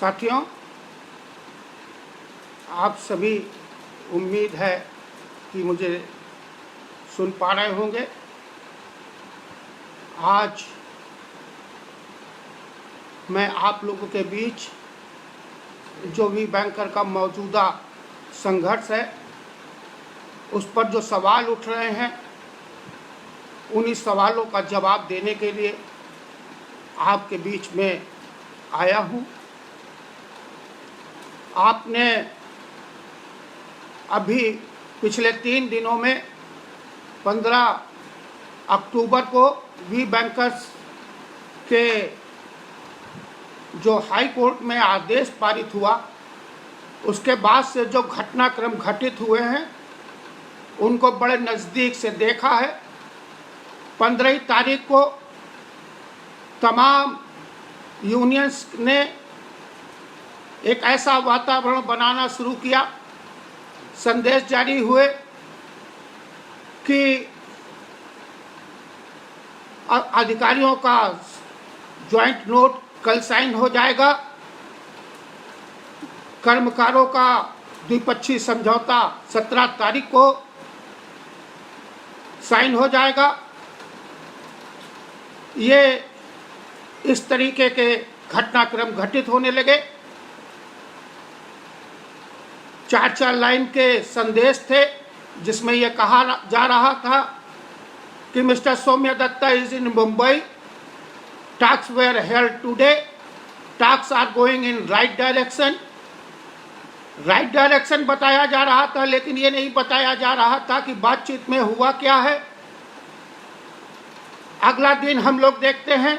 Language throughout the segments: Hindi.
साथियों, आप सभी उम्मीद है कि मुझे सुन पा रहे होंगे। आज मैं आप लोगों के बीच जो भी बैंकर का मौजूदा संघर्ष है उस पर जो सवाल उठ रहे हैं, उन्हीं सवालों का जवाब देने के लिए आपके बीच में आया हूँ। आपने अभी पिछले 3 दिनों में 15 अक्टूबर को वी बैंकर्स के जो हाई कोर्ट में आदेश पारित हुआ, उसके बाद से जो घटनाक्रम घटित हुए हैं उनको बड़े नज़दीक से देखा है। 15 तारीख को तमाम यूनियंस ने एक ऐसा वातावरण बनाना शुरू किया, संदेश जारी हुए कि अधिकारियों का जॉइंट नोट कल साइन हो जाएगा, कर्मकारों का द्विपक्षीय समझौता 17 तारीख को साइन हो जाएगा। ये इस तरीके के घटनाक्रम घटित होने लगे। 4 लाइन के संदेश थे जिसमें यह कहा जा रहा था कि Mister Saumya Datta is in Mumbai, talks were held today, talks are going in right direction. Right direction बताया जा रहा था, लेकिन ये नहीं बताया जा रहा था कि बातचीत में हुआ क्या है। अगला दिन हम लोग देखते हैं,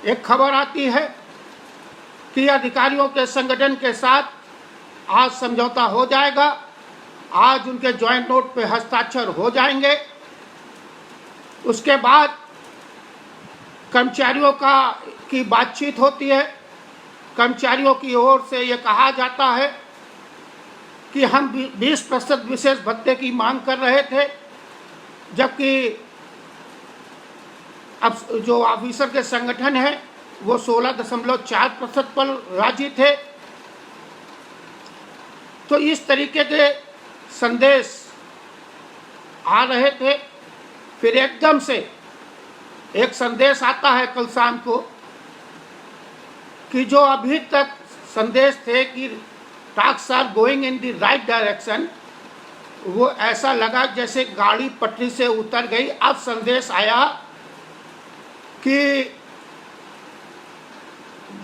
एक खबर आती है कि अधिकारियों के संगठन के साथ आज समझौता हो जाएगा, आज उनके जॉइंट नोट पे हस्ताक्षर हो जाएंगे। उसके बाद कर्मचारियों की बातचीत होती है। कर्मचारियों की ओर से ये कहा जाता है कि हम 20% विशेष भत्ते की मांग कर रहे थे, जबकि अब जो ऑफिसर के संगठन है वो 16.4% पर राजी थे। तो इस तरीके के संदेश आ रहे थे। फिर एकदम से एक संदेश आता है कल शाम को कि जो अभी तक संदेश थे कि talks are going in the right direction, वो ऐसा लगा जैसे गाड़ी पटरी से उतर गई। अब संदेश आया कि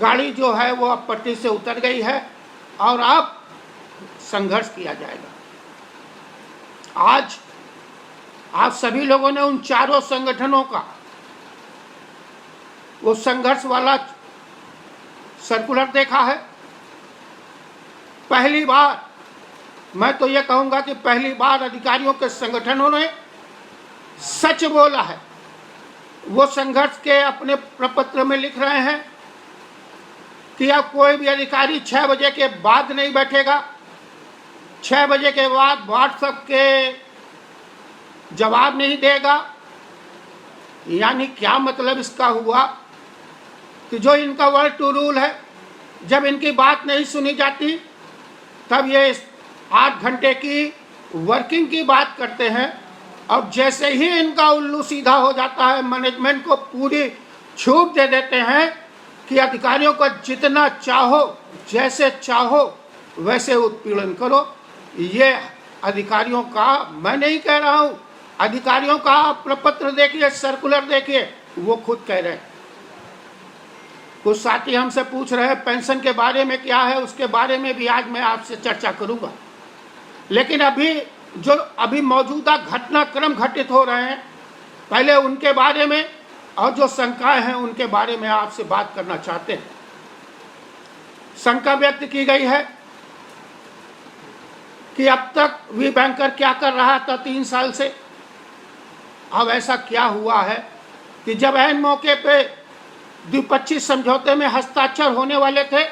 गाड़ी जो है वो अब पटरी से उतर गई है और अब संघर्ष किया जाएगा। आज आप सभी लोगों ने उन चारों संगठनों का वो संघर्ष वाला सर्कुलर देखा है। पहली बार, मैं तो ये कहूँगा कि पहली बार अधिकारियों के संगठनों ने सच बोला है। वो संघर्ष के अपने प्रपत्र में लिख रहे हैं कि अब कोई भी अधिकारी 6 बजे के बाद नहीं बैठेगा, 6 बजे के बाद व्हाट्सएप के जवाब नहीं देगा। यानी क्या मतलब इसका हुआ कि जो इनका वर्ड टू रूल है, जब इनकी बात नहीं सुनी जाती तब ये 8 घंटे की वर्किंग की बात करते हैं, और जैसे ही इनका उल्लू सीधा हो जाता है मैनेजमेंट को पूरी छूट दे देते हैं कि अधिकारियों को जितना चाहो, जैसे चाहो वैसे उत्पीड़न करो। ये अधिकारियों का, मैं नहीं कह रहा हूँ, अधिकारियों का प्रपत्र देखिए, सर्कुलर देखिए, वो खुद कह रहे हैं। कुछ साथी हमसे पूछ रहे हैं पेंशन के बारे में क्या है, उसके बारे में भी आज मैं आपसे चर्चा करूँगा। लेकिन अभी मौजूदा घटनाक्रम घटित हो रहे हैं, पहले उनके बारे में और जो शंकाएं हैं उनके बारे में आपसे बात करना चाहते हैं। शंका व्यक्त की गई है कि अब तक वी बैंकर क्या कर रहा था 3 साल से। अब ऐसा क्या हुआ है कि जब ऐन मौके पे द्विपक्षीय समझौते में हस्ताक्षर होने वाले थे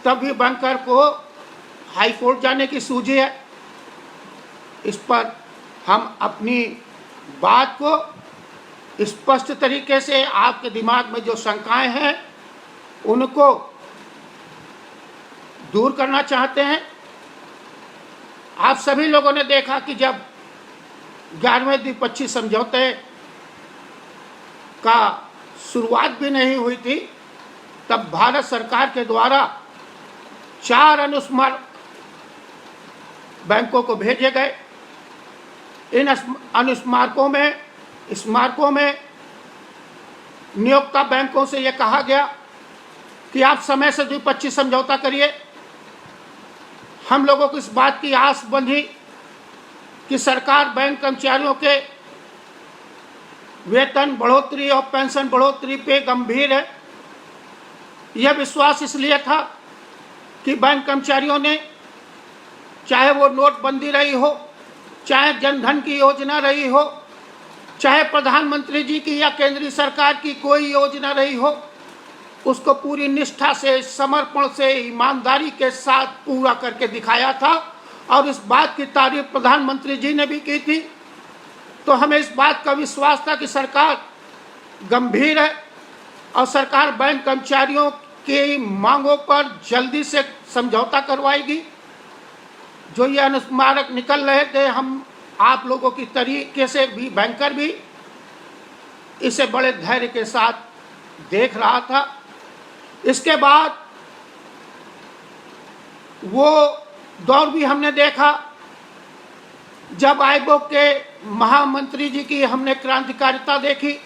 तब वी बैंकर को हाई कोर्ट जाने की सूझी है। इस पर हम अपनी बात को स्पष्ट तरीके से, आपके दिमाग में जो शंकाएं हैं उनको दूर करना चाहते हैं। आप सभी लोगों ने देखा कि जब 11वें द्विपक्षीय समझौते का शुरुआत भी नहीं हुई थी, तब भारत सरकार के द्वारा 4 अनुस्मारक बैंकों को भेजे गए। इन अनुस्मारकों में नियोक्ता बैंकों से यह कहा गया कि आप समय से द्विपक्षीय समझौता करिए। हम लोगों को इस बात की आस बंधी कि सरकार बैंक कर्मचारियों के वेतन बढ़ोतरी और पेंशन बढ़ोतरी पे गंभीर है। यह विश्वास इसलिए था कि बैंक कर्मचारियों ने, चाहे वो नोटबंदी रही हो, चाहे जनधन की योजना रही हो, चाहे प्रधानमंत्री जी की या केंद्रीय सरकार की कोई योजना रही हो, उसको पूरी निष्ठा से, समर्पण से, ईमानदारी के साथ पूरा करके दिखाया था। और इस बात की तारीफ प्रधानमंत्री जी ने भी की थी। तो हमें इस बात का विश्वास था कि सरकार गंभीर है और सरकार बैंक कर्मचारियों की मांगों पर जल्दी से समझौता करवाएगी। जो ये अनुस्मारक निकल रहे थे, हम आप लोगों की तरीके से भी, बैंकर भी इसे बड़े धैर्य के साथ देख रहा था। इसके बाद वो दौर भी हमने देखा जब आईबोक के महामंत्री जी की हमने क्रांतिकारिता देखी।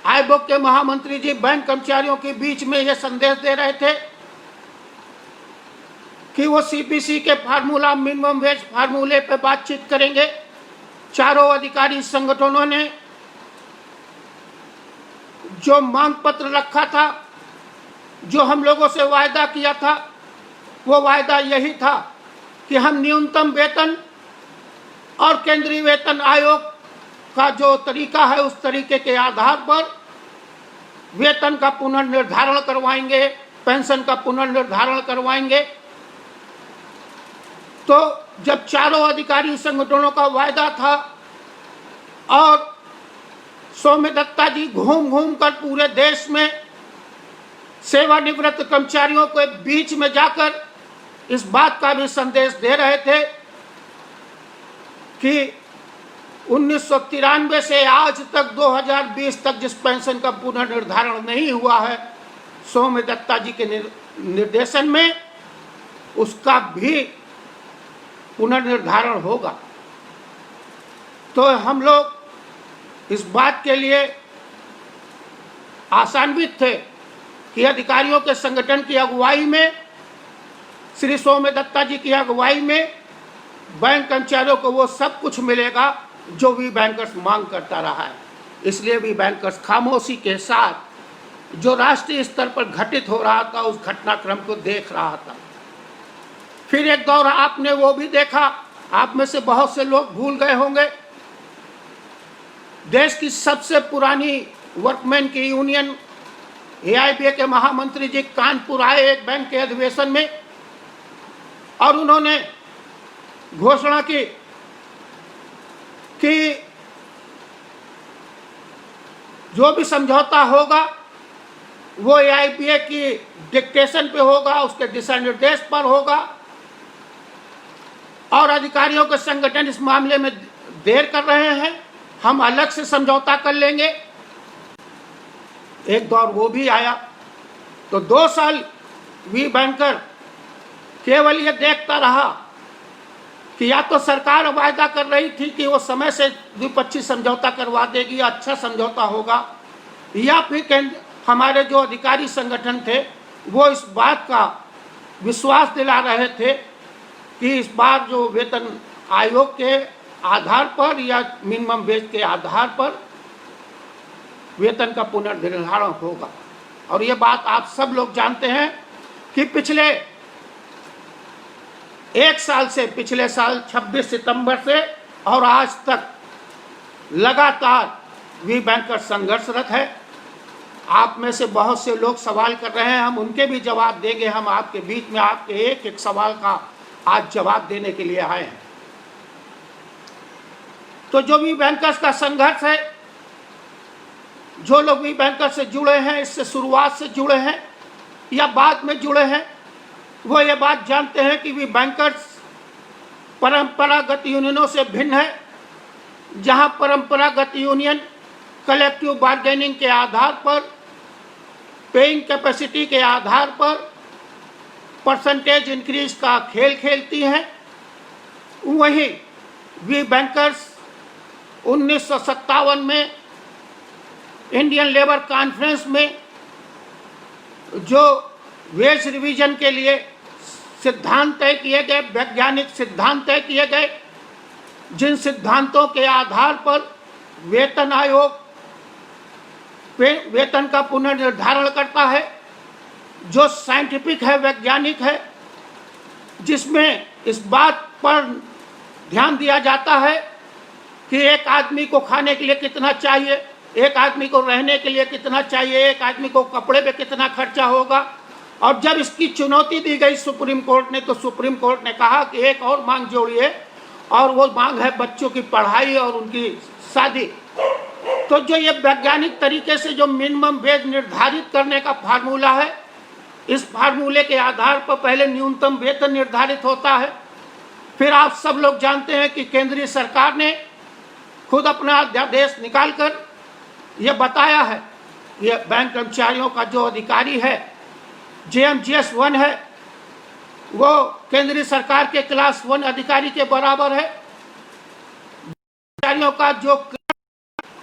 आईबोक के महामंत्री जी बैंक कर्मचारियों के बीच में यह संदेश दे रहे थे कि वो सीपीसी के फार्मूला, मिनिमम वेज फार्मूले पे बातचीत करेंगे। चारों अधिकारी संगठनों ने जो मांग पत्र रखा था, जो हम लोगों से वायदा किया था, वो वायदा यही था कि हम न्यूनतम वेतन और केंद्रीय वेतन आयोग का जो तरीका है, उस तरीके के आधार पर वेतन का पुनर्निर्धारण करवाएंगे, पेंशन का पुनर्निर्धारण करवाएंगे। तो जब चारों अधिकारी संगठनों का वायदा था और सौम्य दत्ता जी घूम घूम कर पूरे देश में सेवानिवृत्त कर्मचारियों के बीच में जाकर इस बात का भी संदेश दे रहे थे कि 1993 से आज तक 2020 तक जिस पेंशन का पुनर्निर्धारण नहीं हुआ है, सौम्य दत्ता जी के निर्देशन में उसका भी पुनर्निर्धारण होगा। तो हम लोग इस बात के लिए आशान्वित थे कि अधिकारियों के संगठन की अगुवाई में, श्री सौम्य दत्ता जी की अगुवाई में बैंक कर्मचारियों को वो सब कुछ मिलेगा जो वी बैंकर्स मांग करता रहा है। इसलिए वी बैंकर्स खामोशी के साथ जो राष्ट्रीय स्तर पर घटित हो रहा था, उस घटनाक्रम को देख रहा था। फिर एक दौर आपने वो भी देखा, आप में से बहुत से लोग भूल गए होंगे, देश की सबसे पुरानी वर्कमैन की यूनियन एआईबीए के महामंत्री जी कानपुर आए एक बैंक के अधिवेशन में और उन्होंने घोषणा की कि जो भी समझौता होगा वो एआईबीए की डिक्टेशन पे होगा, उसके दिशा निर्देश पर होगा और अधिकारियों के संगठन इस मामले में देर कर रहे हैं, हम अलग से समझौता कर लेंगे। एक दौर वो भी आया। तो 2 साल वी बैंकर केवल ये देखता रहा कि या तो सरकार वायदा कर रही थी कि वो समय से द्विपक्षीय समझौता करवा देगी, अच्छा समझौता होगा, या फिर हमारे जो अधिकारी संगठन थे वो इस बात का विश्वास दिला रहे थे कि इस बार जो वेतन आयोग के आधार पर या मिनिमम वेज के आधार पर वेतन का पुनर्निर्धारण होगा। और ये बात आप सब लोग जानते हैं कि पिछले 1 साल से, पिछले साल 26 सितंबर से और आज तक लगातार वी बैंकर संघर्षरत है। आप में से बहुत से लोग सवाल कर रहे हैं, हम उनके भी जवाब देंगे। हम आपके बीच में आपके एक एक सवाल का आज जवाब देने के लिए आए हैं। तो जो वी बैंकर्स का संघर्ष है, जो लोग वी बैंकर्स से जुड़े हैं, इससे शुरुआत से जुड़े हैं, या बाद में जुड़े हैं, वो ये बात जानते हैं कि वी बैंकर्स परंपरागत यूनियनों से भिन्न है, जहां परंपरागत यूनियन कलेक्टिव बार्गेनिंग के आधार पर, पेइंग कैपेसिटी के आधार पर परसेंटेज इंक्रीज का खेल खेलती हैं, वहीं वी बैंकर्स 1957 में इंडियन लेबर कॉन्फ्रेंस में जो वेज रिवीजन के लिए सिद्धांत तय किए गए, वैज्ञानिक सिद्धांत तय किए गए, जिन सिद्धांतों के आधार पर वेतन आयोग वेतन का पुनर्निर्धारण करता है, जो साइंटिफिक है, वैज्ञानिक है, जिसमें इस बात पर ध्यान दिया जाता है कि एक आदमी को खाने के लिए कितना चाहिए, एक आदमी को रहने के लिए कितना चाहिए, एक आदमी को कपड़े पे कितना खर्चा होगा। और जब इसकी चुनौती दी गई सुप्रीम कोर्ट ने, तो सुप्रीम कोर्ट ने कहा कि एक और मांग जोड़िए, और वो मांग है बच्चों की पढ़ाई और उनकी शादी। तो जो ये वैज्ञानिक तरीके से जो मिनिमम वेज निर्धारित करने का फार्मूला है, इस फार्मूले के आधार पर पहले न्यूनतम वेतन निर्धारित होता है। फिर आप सब लोग जानते हैं कि केंद्रीय सरकार ने खुद अपना अध्यादेश निकालकर यह बताया है, यह बैंक कर्मचारियों का जो अधिकारी है, JMGS 1 है, वो केंद्रीय सरकार के क्लास 1 अधिकारी के बराबर है। कर्मचारियों का जो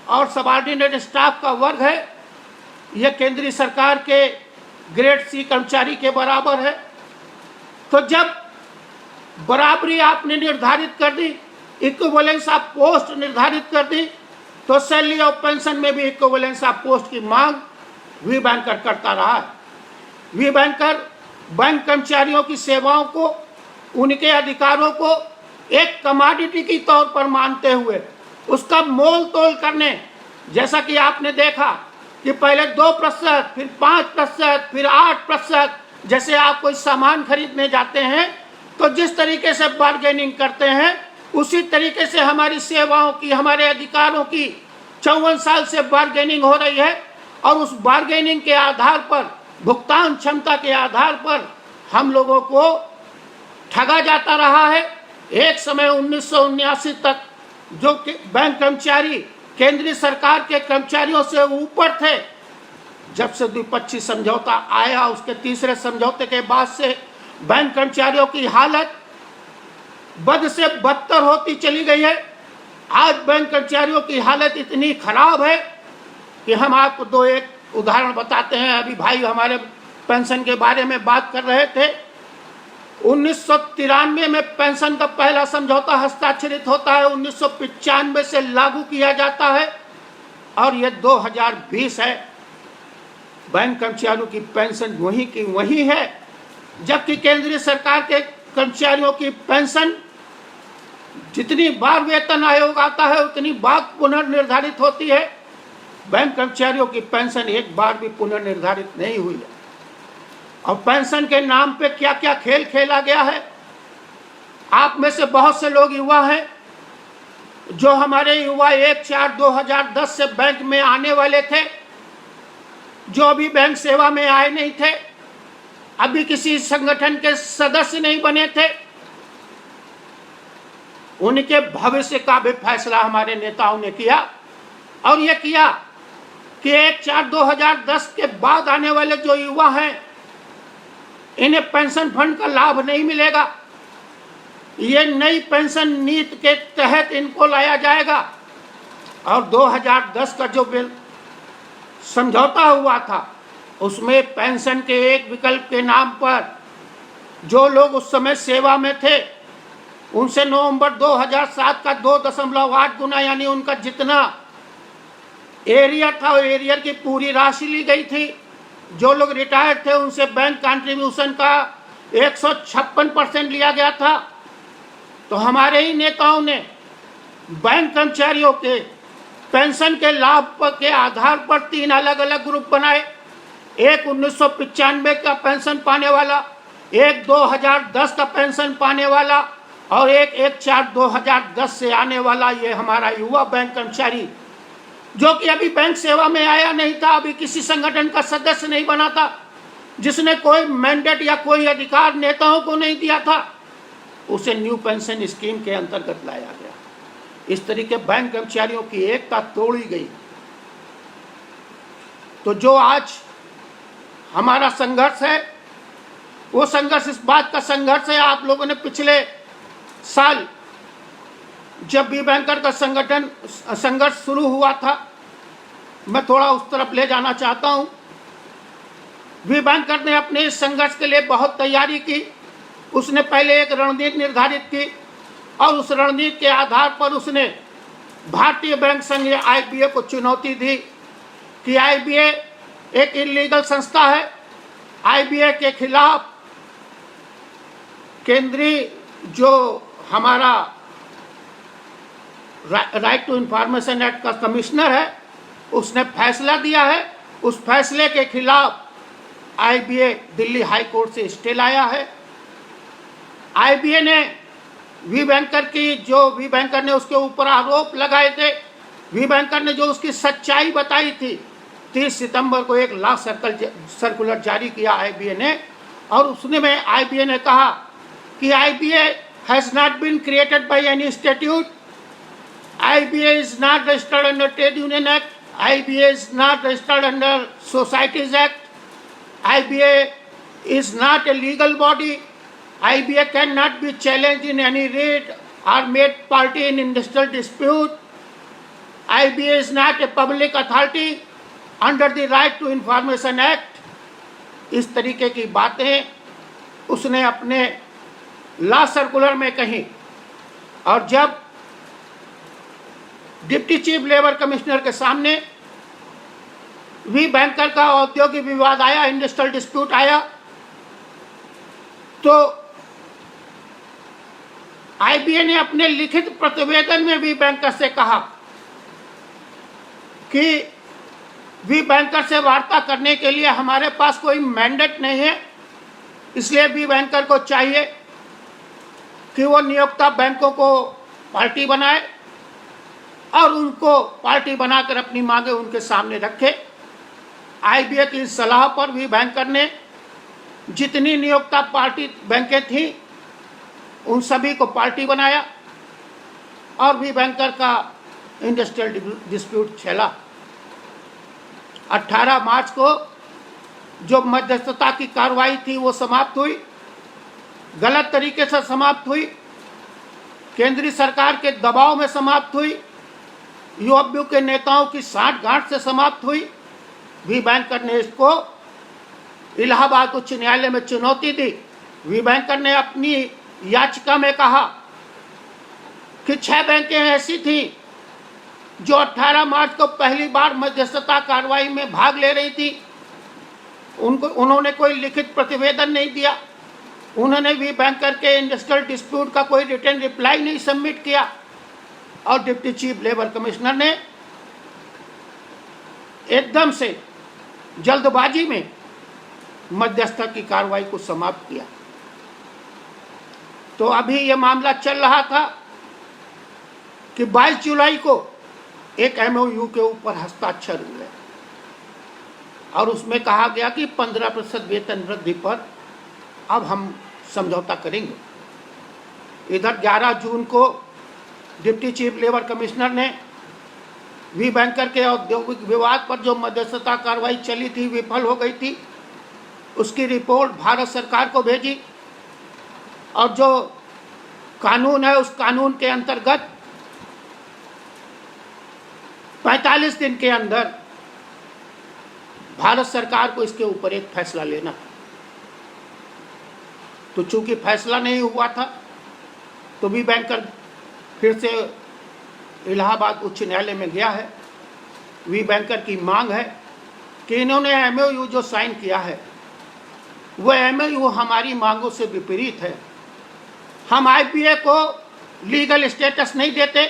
और सबऑर्डिनेट स्टाफ का वर्ग है, यह केंद्रीय सरकार के ग्रेड C कर्मचारी के बराबर है। तो जब बराबरी आपने निर्धारित कर दी, इक्विवेलेंस ऑफ पोस्ट निर्धारित कर दी, तो सैलरी और पेंशन में भी इक्विवेलेंस ऑफ पोस्ट की मांग वी बैंकर करता रहा है। वी बैंकर बैंक कर्मचारियों की सेवाओं को, उनके अधिकारों को एक कमोडिटी की तौर पर मानते हुए उसका मोल तोल करने, जैसा कि आपने देखा कि पहले 2%, फिर 5%, फिर 8%, जैसे आप कोई सामान खरीदने जाते हैं तो जिस तरीके से बार्गेनिंग करते हैं, उसी तरीके से हमारी सेवाओं की, हमारे अधिकारों की 54 साल से बार्गेनिंग हो रही है। और उस बार्गेनिंग के आधार पर, भुगतान क्षमता के आधार पर हम लोगों को ठगा जाता रहा है। एक समय 1979 तक जो बैंक कर्मचारी केंद्रीय सरकार के कर्मचारियों से ऊपर थे, जब से द्विपक्षीय समझौता आया, उसके तीसरे समझौते के बाद से बैंक कर्मचारियों की हालत बद से बदतर होती चली गई है। आज बैंक कर्मचारियों की हालत इतनी खराब है कि हम आपको दो एक उदाहरण बताते हैं। अभी भाई हमारे पेंशन के बारे में बात कर रहे थे। 1993 में पेंशन का पहला समझौता हस्ताक्षरित होता है, 1995 से लागू किया जाता है, और ये 2020 है। बैंक कर्मचारियों की पेंशन वही की वही है, जबकि केंद्रीय सरकार के कर्मचारियों की पेंशन जितनी बार वेतन आयोग आता है उतनी बार पुनर्निर्धारित होती है। बैंक कर्मचारियों की पेंशन एक बार भी पुनर्निर्धारित नहीं हुई है। और पेंशन के नाम पे क्या क्या खेल खेला गया है। आप में से बहुत से लोग युवा हैं, जो हमारे युवा 1/4/2010 से बैंक में आने वाले थे, जो अभी बैंक सेवा में आए नहीं थे, अभी किसी संगठन के सदस्य नहीं बने थे। उनके भविष्य का भी फैसला हमारे नेताओं ने किया, और यह किया कि 1/4/2010 के बाद आने वाले जो युवा हैं, इन्हें पेंशन फंड का लाभ नहीं मिलेगा। ये नई पेंशन नीति के तहत इनको लाया जाएगा। और 2010 का जो समझौता हुआ था, उसमें पेंशन के एक विकल्प के नाम पर जो लोग उस समय सेवा में थे, उनसे नवंबर 2007 का 2.8 गुना, यानी उनका जितना एरियर था, वो एरियर की पूरी राशि ली गई थी। जो लोग रिटायर्ड थे, उनसे बैंक कंट्रीब्यूशन का 156% लिया गया था। तो हमारे ही नेताओं ने बैंक कर्मचारियों के पेंशन के लाभ के आधार पर 3 अलग अलग ग्रुप बनाए। एक 1995 का पेंशन पाने वाला, एक 2010 का पेंशन पाने वाला, और एक 1/4/2010 से आने वाला। ये हमारा युवा बैंक कर्मचारी, जो कि अभी बैंक सेवा में आया नहीं था, अभी किसी संगठन का सदस्य नहीं बना था, जिसने कोई मैंडेट या कोई अधिकार नेताओं को नहीं दिया था, उसे न्यू पेंशन स्कीम के अंतर्गत लाया गया। इस तरीके बैंक कर्मचारियों की एकता तोड़ी गई। तो जो आज हमारा संघर्ष है, वो संघर्ष इस बात का संघर्ष है, आप लोगों ने पिछले साल जब वी बैंकर का संघर्ष शुरू हुआ था, मैं थोड़ा उस तरफ ले जाना चाहता हूं। वी बैंकर ने अपने इस संघर्ष के लिए बहुत तैयारी की। उसने पहले एक रणनीति निर्धारित की और उस रणनीति के आधार पर उसने भारतीय बैंक संघ IBA को चुनौती दी कि IBA एक इलीगल संस्था है। IBA के खिलाफ केंद्रीय जो हमारा राइट टू इंफॉर्मेशन एक्ट का कमिश्नर है, उसने फैसला दिया है। उस फैसले के खिलाफ IBA दिल्ली हाई कोर्ट से स्टे लाया है। IBA ने वी बैंकर ने उसके ऊपर आरोप लगाए थे। वी बैंकर ने जो उसकी सच्चाई बताई थी, 30 सितंबर को एक लॉ सर्कुलर जारी किया IBA ने, और उसने में IBA ने कहा कि IBA has not been created by any statute. IBA is not registered under Trade Union Act. IBA is not registered under Societies Act. IBA is not a legal body. IBA cannot be challenged in any rate or made party in industrial dispute. IBA is not a public authority under the Right to Information Act. इस तरीके की बातें उसने अपने लॉ सर्कुलर में कही। और जब डिप्टी चीफ लेबर कमिश्नर के सामने वी बैंकर का औद्योगिक विवाद आया, इंडस्ट्रियल डिस्प्यूट आया, तो IBA ने अपने लिखित प्रतिवेदन में वी बैंकर से कहा कि वी बैंकर से वार्ता करने के लिए हमारे पास कोई मैंडेट नहीं है, इसलिए वी बैंकर को चाहिए कि वो नियोक्ता बैंकों को पार्टी बनाए और उनको पार्टी बनाकर अपनी मांगे उनके सामने रखे। IBA की सलाह पर वी बैंकर ने जितनी नियोक्ता पार्टी बैंकें थी उन सभी को पार्टी बनाया और वी बैंकर का इंडस्ट्रियल डिस्प्यूट चला। 18 मार्च को जो मध्यस्थता की कार्रवाई थी वो समाप्त हुई, गलत तरीके से समाप्त हुई, केंद्रीय सरकार के दबाव में समाप्त हुई, UWU के नेताओं की साठगांठ से समाप्त हुई। वी बैंकर ने इसको इलाहाबाद उच्च न्यायालय में चुनौती दी। वी बैंकर ने अपनी याचिका में कहा कि 6 बैंकें ऐसी थीं जो 18 मार्च को पहली बार मध्यस्थता कार्रवाई में भाग ले रही थी। उन्होंने कोई लिखित प्रतिवेदन नहीं दिया, उन्होंने वी बैंकर के इंडस्ट्रियल डिस्प्यूट का कोई रिटन रिप्लाई नहीं सबमिट किया, और डिप्टी चीफ लेबर कमिश्नर ने एकदम से जल्दबाजी में मध्यस्थता की कार्रवाई को समाप्त किया। तो अभी यह मामला चल रहा था कि 22 जुलाई को एक MOU के ऊपर हस्ताक्षर हुए और उसमें कहा गया कि 15% वेतन वृद्धि पर अब हम समझौता करेंगे। इधर 11 जून को डिप्टी चीफ लेबर कमिश्नर ने वी बैंकर के औद्योगिक विवाद पर जो मध्यस्थता कार्रवाई चली थी, विफल हो गई थी, उसकी रिपोर्ट भारत सरकार को भेजी और जो कानून है उस कानून के अंतर्गत 45 दिन के अंदर भारत सरकार को इसके ऊपर एक फैसला लेना था। तो चूंकि फैसला नहीं हुआ था तो वी बैंकर फिर से इलाहाबाद उच्च न्यायालय में गया है। वी बैंकर की मांग है कि इन्होंने MOU जो साइन किया है वह MOU हमारी मांगों से विपरीत है। हम IBA को लीगल स्टेटस नहीं देते,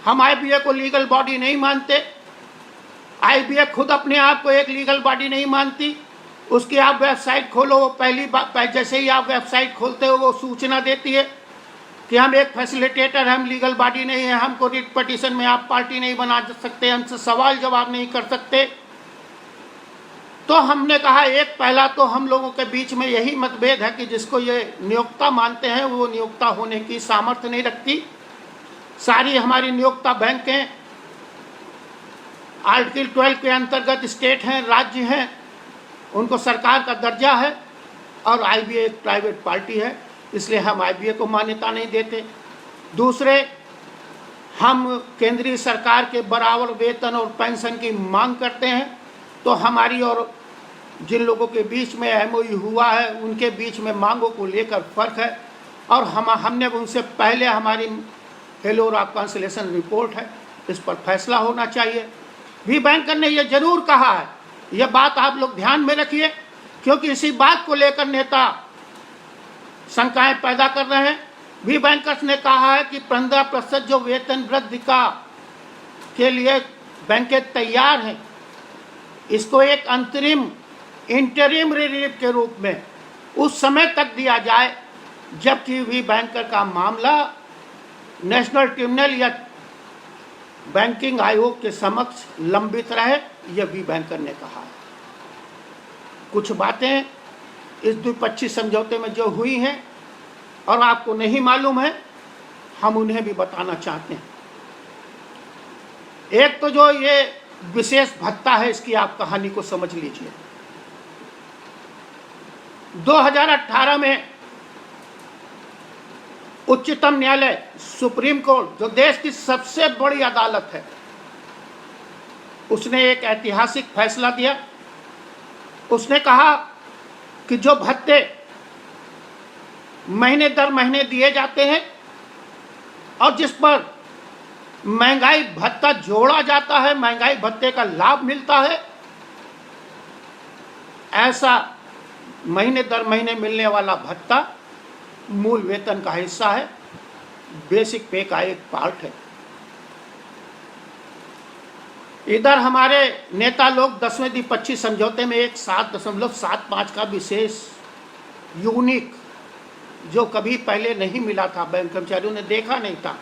हम IBA को लीगल बॉडी नहीं मानते। IBA खुद अपने आप को एक लीगल बॉडी नहीं मानती। उसकी आप वेबसाइट खोलो, वो पहली बार जैसे ही आप वेबसाइट खोलते हो वो सूचना देती है कि हम एक फैसिलिटेटर, हम लीगल बॉडी नहीं है, हमको रिट पिटीशन में आप पार्टी नहीं बना सकते, हमसे सवाल जवाब नहीं कर सकते। तो हमने कहा एक पहला तो हम लोगों के बीच में यही मतभेद है कि जिसको ये नियोक्ता मानते हैं वो नियोक्ता होने की सामर्थ्य नहीं रखती। सारी हमारी नियोक्ता बैंकें आर्टिकल 12 के अंतर्गत स्टेट हैं, राज्य हैं, उनको सरकार का दर्जा है, और आईबीए एक प्राइवेट पार्टी है, इसलिए हम आईबीए को मान्यता नहीं देते। दूसरे, हम केंद्रीय सरकार के बराबर वेतन और पेंशन की मांग करते हैं, तो हमारी और जिन लोगों के बीच में एमओयू हुआ है उनके बीच में मांगों को लेकर फर्क है, और हमने उनसे पहले हमारी फेल्योर ऑफ कैंसिलेशन रिपोर्ट है, इस पर फैसला होना चाहिए। भी बैंकर ने यह जरूर कहा है, यह बात आप लोग ध्यान में रखिए, क्योंकि इसी बात को लेकर नेता शंकाएं पैदा कर रहे हैं। भी बैंकर्स ने कहा है कि 15% जो वेतन वृद्धि का के लिए बैंकें तैयार हैं, इसको एक अंतरिम इंटरिम रिलीफ के रूप में उस समय तक दिया जाए जबकि भी बैंकर का मामला नेशनल ट्रिब्यूनल या बैंकिंग आयोग के समक्ष लंबित रहे, यह भी बैंकर ने कहा है। कुछ बातें इस द्विपक्षीय समझौते में जो हुई हैं और आपको नहीं मालूम है, हम उन्हें भी बताना चाहते हैं। एक तो जो ये विशेष भत्ता है, इसकी आप कहानी को समझ लीजिए। 2018 में उच्चतम न्यायालय, सुप्रीम कोर्ट, जो देश की सबसे बड़ी अदालत है, उसने एक ऐतिहासिक फैसला दिया। उसने कहा कि जो भत्ते महीने दर महीने दिए जाते हैं और जिस पर महंगाई भत्ता जोड़ा जाता है, महंगाई भत्ते का लाभ मिलता है, ऐसा महीने दर महीने मिलने वाला भत्ता मूल वेतन का हिस्सा है, बेसिक पे का एक पार्ट है। इधर हमारे नेता लोग 10वें द्विपक्षीय समझौते में एक 7.75 का विशेष यूनिक, जो कभी पहले नहीं मिला था, बैंक कर्मचारियों ने देखा नहीं था,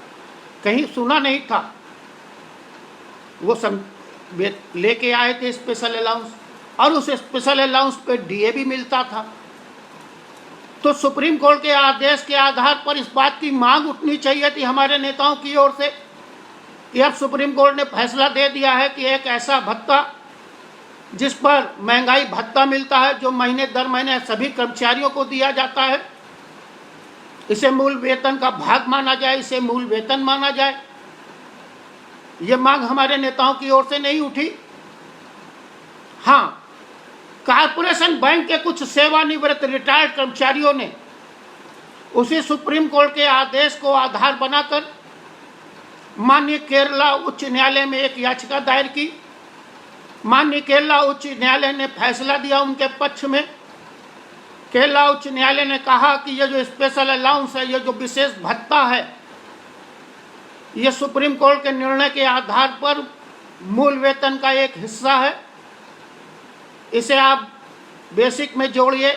कहीं सुना नहीं था, वो लेके आए थे स्पेशल अलाउंस, और उस स्पेशल अलाउंस पे डीए भी मिलता था। तो सुप्रीम कोर्ट के आदेश के आधार पर इस बात की मांग उठनी चाहिए थी हमारे नेताओं की ओर से कि अब सुप्रीम कोर्ट ने फैसला दे दिया है कि एक ऐसा भत्ता जिस पर महंगाई भत्ता मिलता है, जो महीने दर महीने सभी कर्मचारियों को दिया जाता है, इसे मूल वेतन का भाग माना जाए, इसे मूल वेतन माना जाए। ये मांग हमारे नेताओं की ओर से नहीं उठी। हाँ, कारपोरेशन बैंक के कुछ सेवानिवृत्त रिटायर्ड कर्मचारियों ने उसी सुप्रीम कोर्ट के आदेश को आधार बनाकर माननीय केरला उच्च न्यायालय में एक याचिका दायर की। माननीय केरला उच्च न्यायालय ने फैसला दिया उनके पक्ष में। केरला उच्च न्यायालय ने कहा कि यह जो स्पेशल अलाउंस है, यह जो विशेष भत्ता है, यह सुप्रीम कोर्ट के निर्णय के आधार पर मूल वेतन का एक हिस्सा है। इसे आप बेसिक में जोड़िए,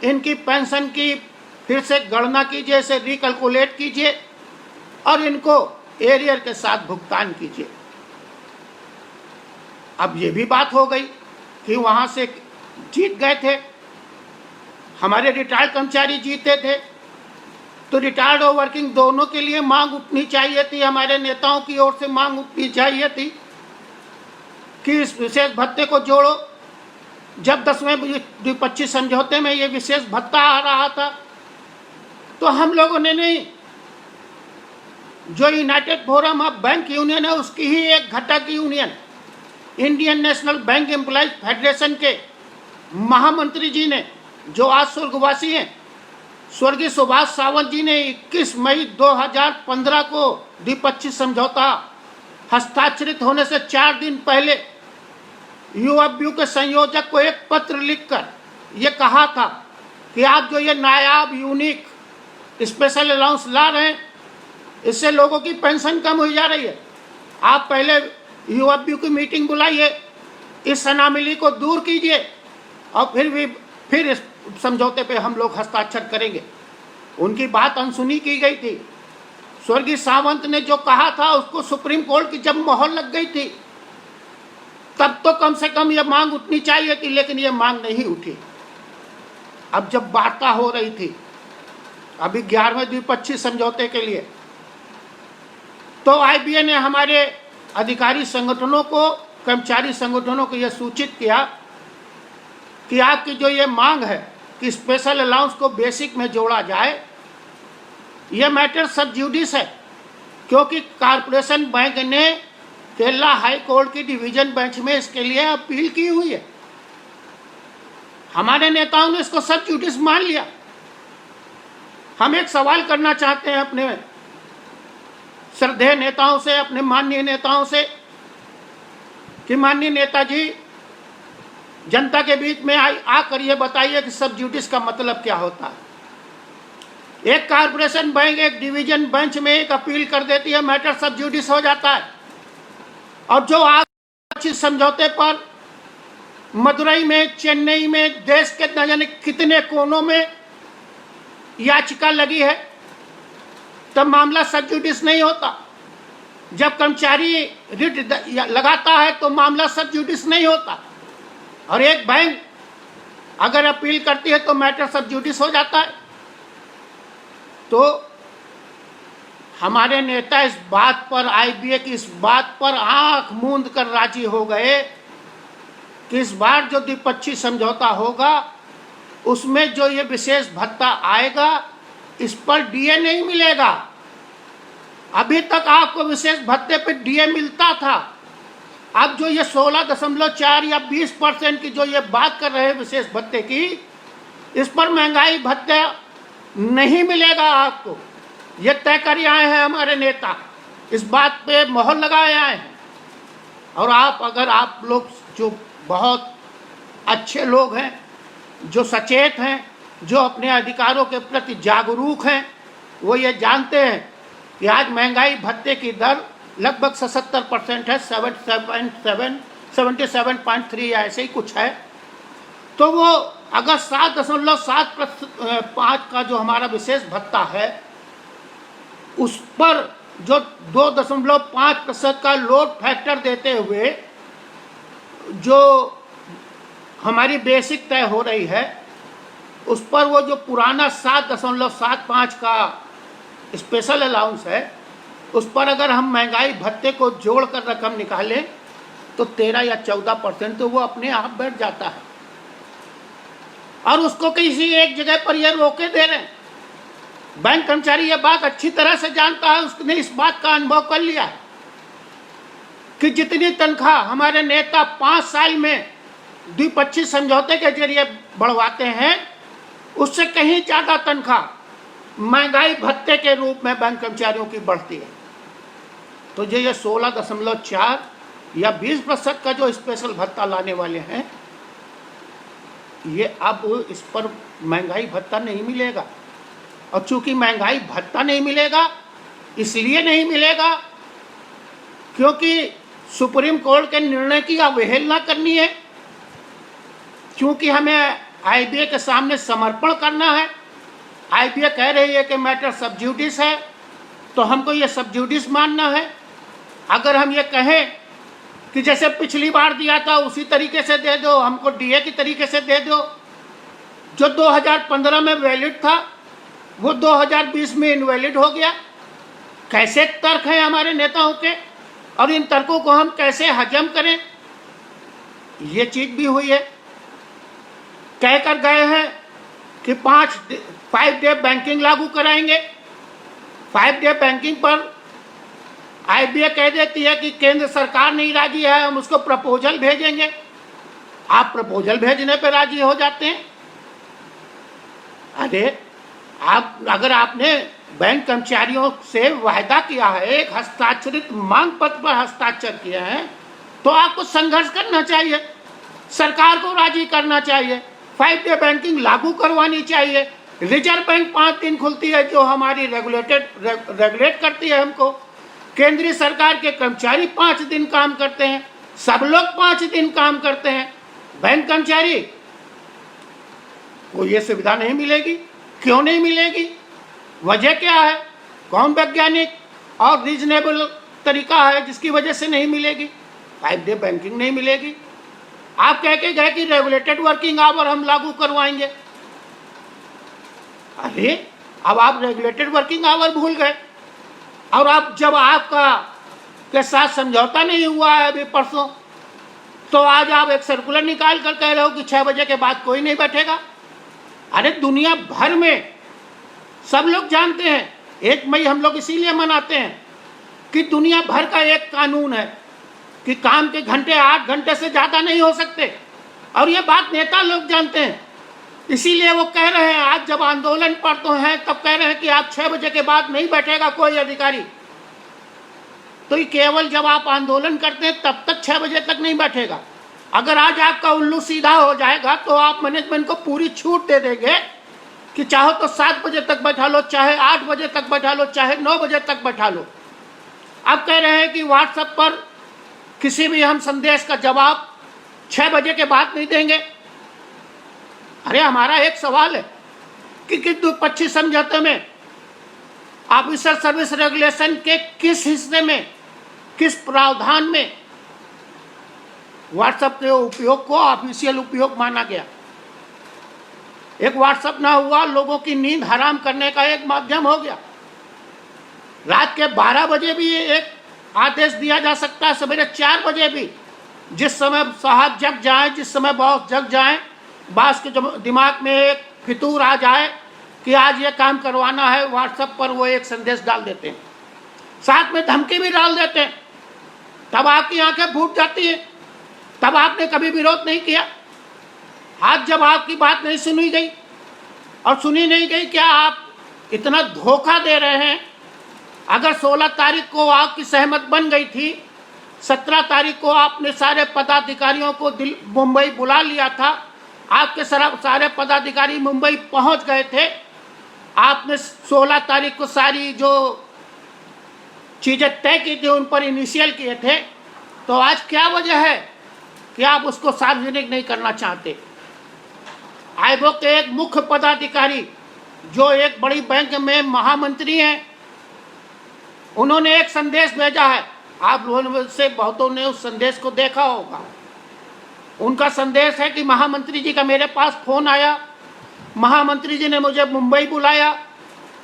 इनकी पेंशन की फिर से गणना कीजिए, इसे रिकैलकुलेट कीजिए और इनको एरियर के साथ भुगतान कीजिए। अब ये भी बात हो गई कि वहाँ से जीत गए थे, हमारे रिटायर्ड कर्मचारी जीते थे, तो रिटायर्ड और वर्किंग दोनों के लिए मांग उठनी चाहिए थी, हमारे नेताओं की ओर से मांग उठनी चाहिए थी कि इस विशेष भत्ते को जोड़ो। जब 10वें द्विपक्षीय समझौते में ये विशेष भत्ता आ रहा था तो हम लोगों ने नहीं, जो United forum of bank union है उसकी ही एक घटक union Indian national bank employees federation के महामंत्री जी ने, जो आज स्वर्गवासी हैं, स्वर्गीय सुभाष सावंत जी ने 21 मई 2015 को द्विपक्षीय समझौता हस्ताक्षरित होने से 4 दिन पहले यूएफबीयू के संयोजक को एक पत्र लिखकर ये कहा था कि आप जो ये नायाब यूनिक स्पेशल अलाउंस ला रहे हैं, इससे लोगों की पेंशन कम हो जा रही है। आप पहले यूएफबीयू की मीटिंग बुलाइए, इस अनामिली को दूर कीजिए और फिर इस समझौते पे हम लोग हस्ताक्षर करेंगे। उनकी बात अनसुनी की गई थी। स्वर्गीय सावंत ने जो कहा था उसको सुप्रीम कोर्ट की जब मोहर लग गई थी तब तो कम से कम ये मांग उठनी चाहिए थी, लेकिन ये मांग नहीं उठी। अब जब वार्ता हो रही थी अभी 11वें द्विपक्षीय समझौते के लिए, तो आईबीए ने हमारे अधिकारी संगठनों को, कर्मचारी संगठनों को यह सूचित किया कि आपकी जो ये मांग है कि स्पेशल अलाउंस को बेसिक में जोड़ा जाए, यह मैटर सब जुडिस है, क्योंकि कॉरपोरेशन बैंक ने केरला हाई कोर्ट की डिवीजन बेंच में इसके लिए अपील की हुई है। हमारे नेताओं ने इसको सब जुडिस मान लिया। हम एक सवाल करना चाहते हैं अपने श्रद्धेय नेताओं से, अपने माननीय नेताओं से, कि माननीय नेताजी, जनता के बीच में आकर ये बताइए कि सब जुडिस का मतलब क्या होता है। एक कॉरपोरेशन बैंक एक डिवीजन बेंच में एक अपील कर देती है, मैटर सब जुडिस हो जाता है। और जो आज समझौते पर मदुरई में, चेन्नई में, देश के न जाने कितने कोनों में याचिका लगी है, तब मामला सब जुडिस नहीं होता। जब कर्मचारी रिट लगाता है तो मामला सब जुडिस नहीं होता, और एक बैंक अगर अपील करती है तो मैटर सब जुडिस हो जाता है। तो हमारे नेता इस बात पर, आईबीए की इस बात पर आंख मूंद कर राजी हो गए कि इस बार जो द्विपक्षीय समझौता होगा उसमें जो ये विशेष भत्ता आएगा, इस पर डीए नहीं मिलेगा। अभी तक आपको विशेष भत्ते पे डीए मिलता था। अब जो ये 16.4 या 20% की जो ये बात कर रहे हैं विशेष भत्ते की, इस पर महंगाई भत्ता नहीं मिलेगा आपको। ये तय कर आए हैं हमारे नेता, इस बात पे मोहर लगाए आए हैं। और अगर आप लोग जो बहुत अच्छे लोग हैं, जो सचेत हैं, जो अपने अधिकारों के प्रति जागरूक हैं, वो ये जानते हैं कि आज महंगाई भत्ते की दर लगभग 77% है, 77.3 या ऐसे ही कुछ है। तो वो अगर 7.75 का जो हमारा विशेष भत्ता है, उस पर जो 2.5% का लोड फैक्टर देते हुए जो हमारी बेसिक तय हो रही है, उस पर वो जो पुराना 7.75 का स्पेशल अलाउंस है, उस पर अगर हम महंगाई भत्ते को जोड़कर रकम निकालें तो 13 या 14% तो वो अपने आप बैठ जाता है। और उसको किसी एक जगह पर ये रोके दे रहे हैं। बैंक कर्मचारी ये बात अच्छी तरह से जानता है, उसने इस बात का अनुभव कर लिया है कि जितनी तनख्वाह हमारे नेता 5 साल में द्विपक्षीय समझौते के जरिए बढ़वाते हैं, उससे कहीं ज़्यादा तनख्वाह महंगाई भत्ते के रूप में बैंक कर्मचारियों की बढ़ती है। तो ये 16.4 या 20% का जो स्पेशल भत्ता लाने वाले हैं, ये अब इस पर महंगाई भत्ता नहीं मिलेगा। और चूंकि महंगाई भत्ता नहीं मिलेगा, इसलिए नहीं मिलेगा क्योंकि सुप्रीम कोर्ट के निर्णय की अवहेलना करनी है, क्योंकि हमें आईबीए के सामने समर्पण करना है। आईबीए कह रही है कि मैटर सब जुडिस है, तो हमको ये सब जुडिस मानना है। अगर हम ये कहें कि जैसे पिछली बार दिया था उसी तरीके से दे दो, हमको डीए की तरीके से दे दो, जो 2015 में वैलिड था वो 2020 में इनवैलिड हो गया। कैसे तर्क हैं हमारे नेताओं के, और इन तर्कों को हम कैसे हजम करें, ये चीज भी हुई है। कहकर गए हैं कि 5 डे बैंकिंग लागू कराएंगे। 5 डे बैंकिंग पर आईबीए कह देती है कि केंद्र सरकार नहीं राजी है, हम उसको प्रपोजल भेजेंगे। आप प्रपोजल भेजने पर राजी हो जाते हैं। अरे अगर आपने बैंक कर्मचारियों से वायदा किया है, एक हस्ताक्षरित मांग पत्र पर हस्ताक्षर किए हैं, तो आपको संघर्ष करना चाहिए, सरकार को राजी करना चाहिए, 5 डे बैंकिंग लागू करवानी चाहिए। रिजर्व बैंक 5 दिन खुलती है, जो हमारी रेगुलेट करती है हमको। केंद्रीय सरकार के कर्मचारी 5 दिन काम करते हैं, सब लोग 5 दिन काम करते हैं। बैंक कर्मचारी को ये सुविधा नहीं मिलेगी। क्यों नहीं मिलेगी? वजह क्या है? कौन वैज्ञानिक और रीजनेबल तरीका है जिसकी वजह से नहीं मिलेगी? 5 डे बैंकिंग नहीं मिलेगी। आप कह के गए कि रेगुलेटेड वर्किंग आवर हम लागू करवाएंगे। अरे अब आप रेगुलेटेड वर्किंग आवर भूल गए, और अब जब आपका के साथ समझौता नहीं हुआ है अभी परसों, तो आज आप एक सर्कुलर निकाल कर कह रहे हो कि 6 बजे के बाद कोई नहीं बैठेगा। अरे दुनिया भर में सब लोग जानते हैं, 1 मई हम लोग इसीलिए मनाते हैं कि दुनिया भर का एक कानून है कि काम के घंटे 8 घंटे से ज़्यादा नहीं हो सकते, और ये बात नेता लोग जानते हैं। इसीलिए वो कह रहे हैं, आज जब आंदोलन पर तो हैं तब कह रहे हैं कि आप 6 बजे के बाद नहीं बैठेगा कोई अधिकारी। तो ये केवल जब आप आंदोलन करते हैं तब तक 6 बजे तक नहीं बैठेगा। अगर आज आपका उल्लू सीधा हो जाएगा तो आप मैनेजमेंट को पूरी छूट दे देंगे कि चाहो तो 7 बजे तक बैठा लो, चाहे 8 बजे तक बैठा लो, चाहे 9 बजे तक बैठा लो। अब कह रहे हैं कि व्हाट्सएप पर किसी भी हम संदेश का जवाब 6 बजे के बाद नहीं देंगे। अरे हमारा एक सवाल है कि 25 समझौते में ऑफिसर सर्विस रेगुलेशन के किस हिस्से में, किस प्रावधान में व्हाट्सएप के उपयोग को ऑफिशियल उपयोग माना गया? एक व्हाट्सएप ना हुआ, लोगों की नींद हराम करने का एक माध्यम हो गया। रात के 12 बजे भी एक आदेश दिया जा सकता है, सवेरे 4 बजे भी, जिस समय साहब जग जाए, जिस समय बॉस जग जाए, बॉस के दिमाग में एक फितूर आ जाए कि आज ये काम करवाना है, व्हाट्सएप पर वो एक संदेश डाल देते हैं, साथ में धमकी भी डाल देते हैं। तब आपकी आंखें फूट जाती है, तब आपने कभी विरोध नहीं किया। आज जब आपकी बात नहीं सुनी गई और सुनी नहीं गई, क्या आप इतना धोखा दे रहे हैं? अगर 16 तारीख को आपकी सहमत बन गई थी, 17 तारीख को आपने सारे पदाधिकारियों को मुंबई बुला लिया था, आपके सारे पदाधिकारी मुंबई पहुंच गए थे, आपने 16 तारीख को सारी जो चीज़ें तय की थी उन पर इनिशियल किए थे, तो आज क्या वजह है कि आप उसको सार्वजनिक नहीं करना चाहते? आयोग के एक मुख्य पदाधिकारी जो एक बड़ी बैंक में महामंत्री हैं, उन्होंने एक संदेश भेजा है। आप लोगों से बहुतों ने उस संदेश को देखा होगा। उनका संदेश है कि महामंत्री जी का मेरे पास फोन आया, महामंत्री जी ने मुझे मुंबई बुलाया,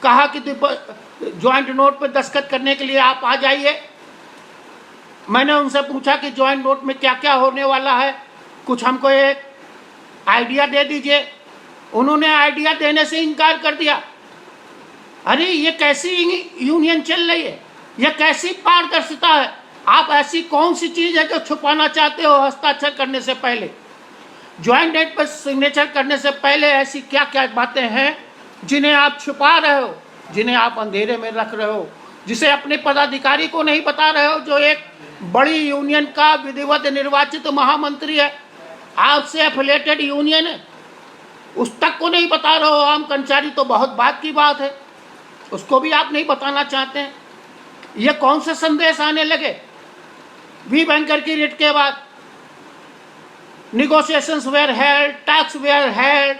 कहा कि ज्वाइंट नोट पर दस्तखत करने के लिए आप आ जाइए। मैंने उनसे पूछा कि ज्वाइंट नोट में क्या क्या होने वाला है, कुछ हमको एक आइडिया दे दीजिए। उन्होंने आइडिया देने से इनकार कर दिया। अरे ये कैसी यूनियन चल रही है, ये कैसी पारदर्शिता है? आप ऐसी कौन सी चीज़ है जो छुपाना चाहते हो हस्ताक्षर करने से पहले? ज्वाइंट डेट पर सिग्नेचर करने से पहले ऐसी क्या क्या बातें हैं जिन्हें आप छुपा रहे हो, जिन्हें आप अंधेरे में रख रहे हो, जिसे अपने पदाधिकारी को नहीं बता रहे हो, जो एक बड़ी यूनियन का विधिवत निर्वाचित महामंत्री है, आपसे एफिलेटेड यूनियन है, उस तक को नहीं बता रहे हो। आम कर्मचारी तो बहुत बात की बात है, उसको भी आप नहीं बताना चाहते हैं। ये कौन से संदेश आने लगे? वी बैंकर की रिट के बाद negotiations were held, talks were held,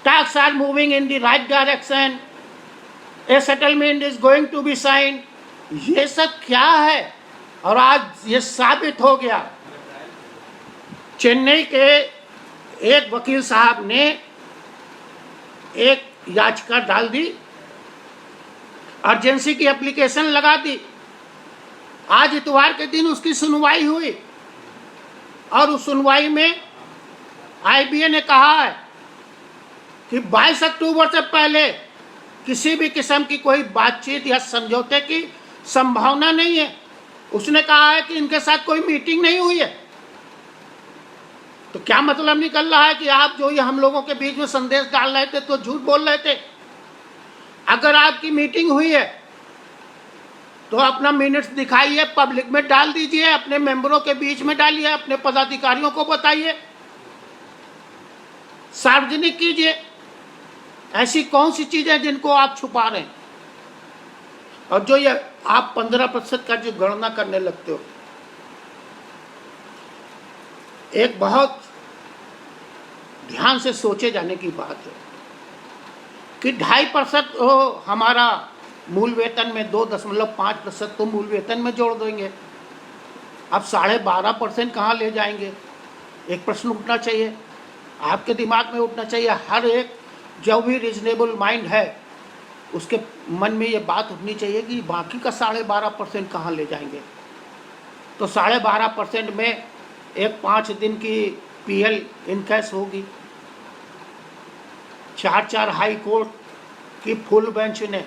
talks are moving in the right direction, a settlement is going to be signed। ये सब क्या है? और आज ये साबित हो गया। चेन्नई के एक वकील साहब ने एक याचिका डाल दी, अर्जेंसी की एप्लीकेशन लगा दी। आज इतवार के दिन उसकी सुनवाई हुई, और उस सुनवाई में आईबीए ने कहा है कि 22 अक्टूबर से पहले किसी भी किस्म की कोई बातचीत या समझौते की संभावना नहीं है। उसने कहा है कि इनके साथ कोई मीटिंग नहीं हुई है। तो क्या मतलब निकल रहा है कि आप जो ये हम लोगों के बीच में संदेश डाल रहे थे तो झूठ बोल रहे थे? अगर आपकी मीटिंग हुई है तो अपना मिनट्स दिखाइए, पब्लिक में डाल दीजिए, अपने मेंबरों के बीच में डालिए, अपने पदाधिकारियों को बताइए, सार्वजनिक कीजिए। ऐसी कौन सी चीजें जिनको आप छुपा रहे हैं? और जो ये आप 15% का जो गणना करने लगते हो, एक बहुत ध्यान से सोचे जाने की बात है कि 2.5% हमारा मूल वेतन में 2.5% तो मूल वेतन में जोड़ देंगे। अब 12.5% कहाँ ले जाएंगे? एक प्रश्न उठना चाहिए, आपके दिमाग में उठना चाहिए। हर एक जो भी रीजनेबल माइंड है उसके मन में ये बात उठनी चाहिए कि बाकी का 12.5% कहाँ ले जाएंगे? तो 12.5% में एक 5 दिन की पीएल इनकैश होगी। 4 हाई कोर्ट की फुल बेंच ने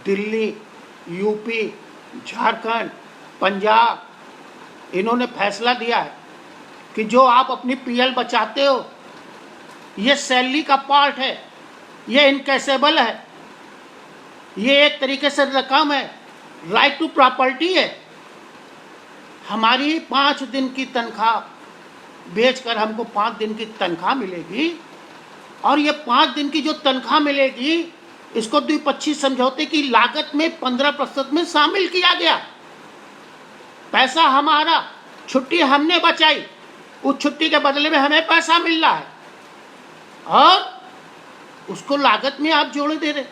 दिल्ली, यूपी, झारखंड, पंजाब, इन्होंने फैसला दिया है कि जो आप अपनी पीएल बचाते हो ये सैलरी का पार्ट है, ये इनकैसेबल है, ये एक तरीके से रकम है, राइट टू प्रॉपर्टी है। हमारी 5 दिन की तनख्वाह बेचकर हमको 5 दिन की तनख्वाह मिलेगी, और ये 5 दिन की जो तनख्वाह मिलेगी इसको द्विपक्षीय समझौते की लागत में 15% में शामिल किया गया। पैसा हमारा, छुट्टी हमने बचाई, उस छुट्टी के बदले में हमें पैसा मिल रहा है और उसको लागत में आप जोड़ दे रहे।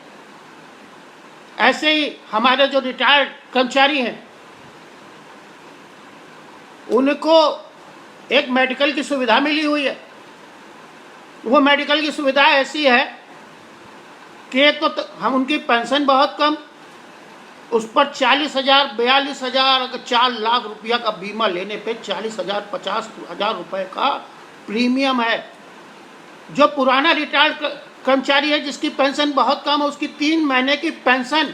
ऐसे ही हमारे जो रिटायर्ड कर्मचारी हैं उनको एक मेडिकल की सुविधा मिली हुई है। वो मेडिकल की सुविधा ऐसी है कि एक तो हम उनकी पेंशन बहुत कम, उस पर 40,000, 42,000, अगर 4 लाख रुपया का बीमा लेने पे 40,000, 50,000 रुपए का प्रीमियम है। जो पुराना रिटायर्ड कर्मचारी है जिसकी पेंशन बहुत कम है, उसकी 3 महीने की पेंशन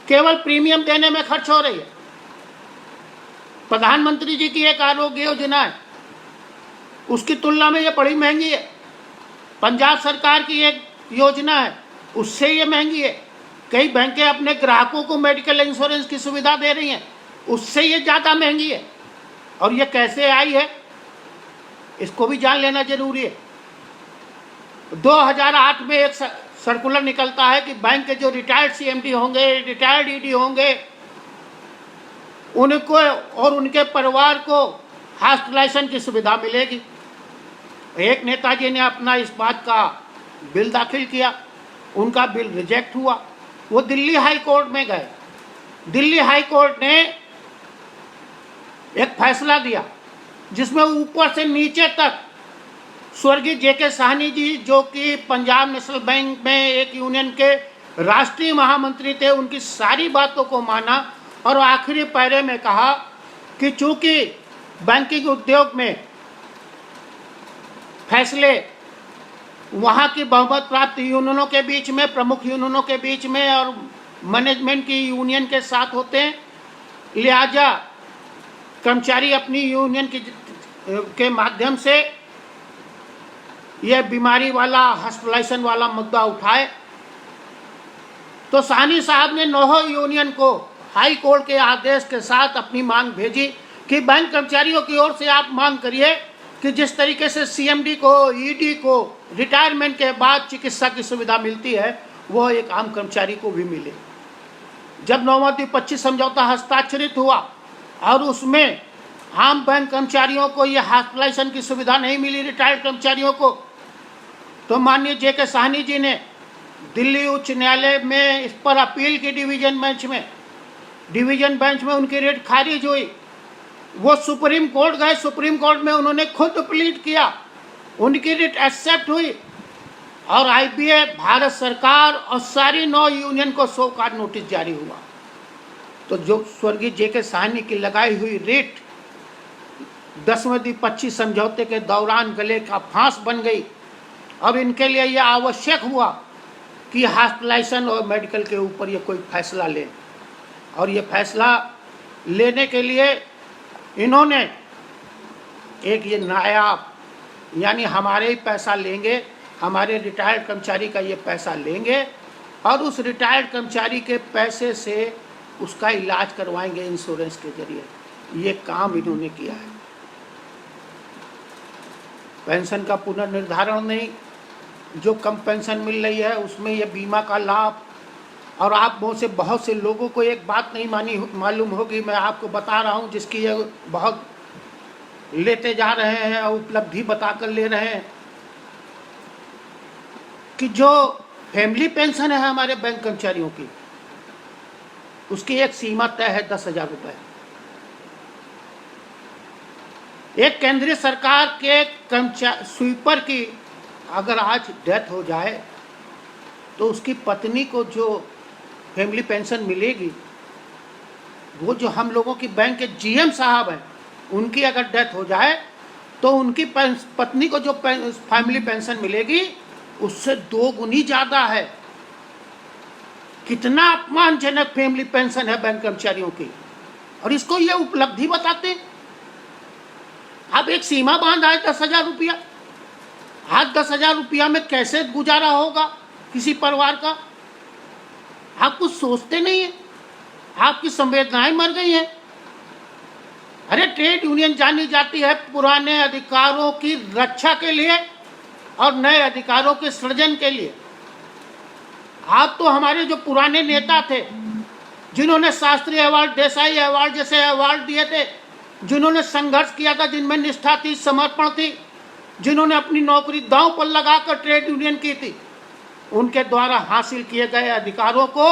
केवल प्रीमियम देने में खर्च हो रही है। प्रधानमंत्री जी की एक आरोग्य योजना है, उसकी तुलना में ये बड़ी महंगी है। पंजाब सरकार की एक योजना है, उससे ये महंगी है। कई बैंकें अपने ग्राहकों को मेडिकल इंश्योरेंस की सुविधा दे रही हैं, उससे ये ज़्यादा महंगी है। और ये कैसे आई है इसको भी जान लेना जरूरी है। 2008 में एक सर्कुलर निकलता है कि बैंक के जो रिटायर्ड सीएमडी होंगे, रिटायर्ड ईडी होंगे, उनको और उनके परिवार को हॉस्पिटलाइजेशन की सुविधा मिलेगी। एक नेताजी ने अपना इस बात का बिल दाखिल किया, उनका बिल रिजेक्ट हुआ। वो दिल्ली हाई कोर्ट में गए। दिल्ली हाई कोर्ट ने एक फैसला दिया जिसमें ऊपर से नीचे तक स्वर्गीय जेके साहनी जी, जो कि पंजाब नेशनल बैंक में एक यूनियन के राष्ट्रीय महामंत्री थे, उनकी सारी बातों को माना और आखिरी पैरे में कहा कि चूंकि बैंकिंग उद्योग में फैसले वहाँ की बहुमत प्राप्त यूनियनों के बीच में, प्रमुख यूनियनों के बीच में और मैनेजमेंट की यूनियन के साथ होते हैं, लिहाजा कर्मचारी अपनी यूनियन के माध्यम से यह बीमारी वाला, हॉस्पिटलाइजेशन वाला मुद्दा उठाए। तो साहनी साहब ने 9 यूनियन को हाई कोर्ट के आदेश के साथ अपनी मांग भेजी कि बैंक कर्मचारियों की ओर से आप मांग करिए कि जिस तरीके से सीएमडी को, ईडी को रिटायरमेंट के बाद चिकित्सा की सुविधा मिलती है वो एक आम कर्मचारी को भी मिले। जब 9वां द्विपक्षीय समझौता हस्ताक्षरित हुआ और उसमें आम बैंक कर्मचारियों को यह हॉस्पिटलाइजेशन की सुविधा नहीं मिली, रिटायर्ड कर्मचारियों को, तो माननीय जेके साहनी जी ने दिल्ली उच्च न्यायालय में इस पर अपील की। डिवीजन बेंच में उनकी रिट खारिज हुई। वो सुप्रीम कोर्ट गए, सुप्रीम कोर्ट में उन्होंने खुद प्लीड किया, उनकी रिट एक्सेप्ट हुई और आईबीए, भारत सरकार और सारी 9 यूनियन को शो कॉज नोटिस जारी हुआ। तो जो स्वर्गीय जेके साहनी की लगाई हुई रिट 10वें द्विपक्षीय समझौते के दौरान गले का फांस बन गई। अब इनके लिए यह आवश्यक हुआ कि हॉस्पिटलाइजेशन और मेडिकल के ऊपर ये कोई फैसला ले, और ये फैसला लेने के लिए इन्होंने एक ये नायाब, यानी हमारे ही पैसा लेंगे, हमारे रिटायर्ड कर्मचारी का ये पैसा लेंगे और उस रिटायर्ड कर्मचारी के पैसे से उसका इलाज करवाएंगे इंश्योरेंस के जरिए। ये काम इन्होंने किया है। पेंशन का पुनर्निर्धारण नहीं, जो कम पेंशन मिल रही है उसमें ये बीमा का लाभ। और आप में से बहुत से लोगों को एक बात नहीं मालूम होगी, मैं आपको बता रहा हूँ, जिसकी ये बहुत लेते जा रहे हैं और उपलब्धि बताकर ले रहे हैं कि जो फैमिली पेंशन है हमारे बैंक कर्मचारियों की, उसकी एक सीमा तय है 10,000 रुपये। एक केंद्रीय सरकार के कर्मचारी स्वीपर की अगर आज डेथ हो जाए तो उसकी पत्नी को जो फैमिली पेंशन मिलेगी, वो जो हम लोगों की बैंक के जीएम साहब हैं, उनकी अगर डेथ हो जाए तो उनकी पत्नी को जो फैमिली पेंशन मिलेगी उससे 2 गुनी ज़्यादा है। कितना अपमानजनक फैमिली पेंशन है बैंक कर्मचारियों की, और इसको ये उपलब्धि बताते। अब एक सीमा बांध आए 10,000 रुपया, आज 10,000 रुपया में कैसे गुजारा होगा किसी परिवार का? आप कुछ सोचते नहीं है, आपकी संवेदनाएं मर गई हैं। अरे ट्रेड यूनियन जानी जाती है पुराने अधिकारों की रक्षा के लिए और नए अधिकारों के सृजन के लिए। आप तो हमारे जो पुराने नेता थे, जिन्होंने शास्त्री अवार्ड, देसाई अवार्ड जैसे अवार्ड दिए थे, जिन्होंने संघर्ष किया था, जिनमें निष्ठा थी, समर्पण थी, जिन्होंने अपनी नौकरी दांव पर लगाकर ट्रेड यूनियन की थी, उनके द्वारा हासिल किए गए अधिकारों को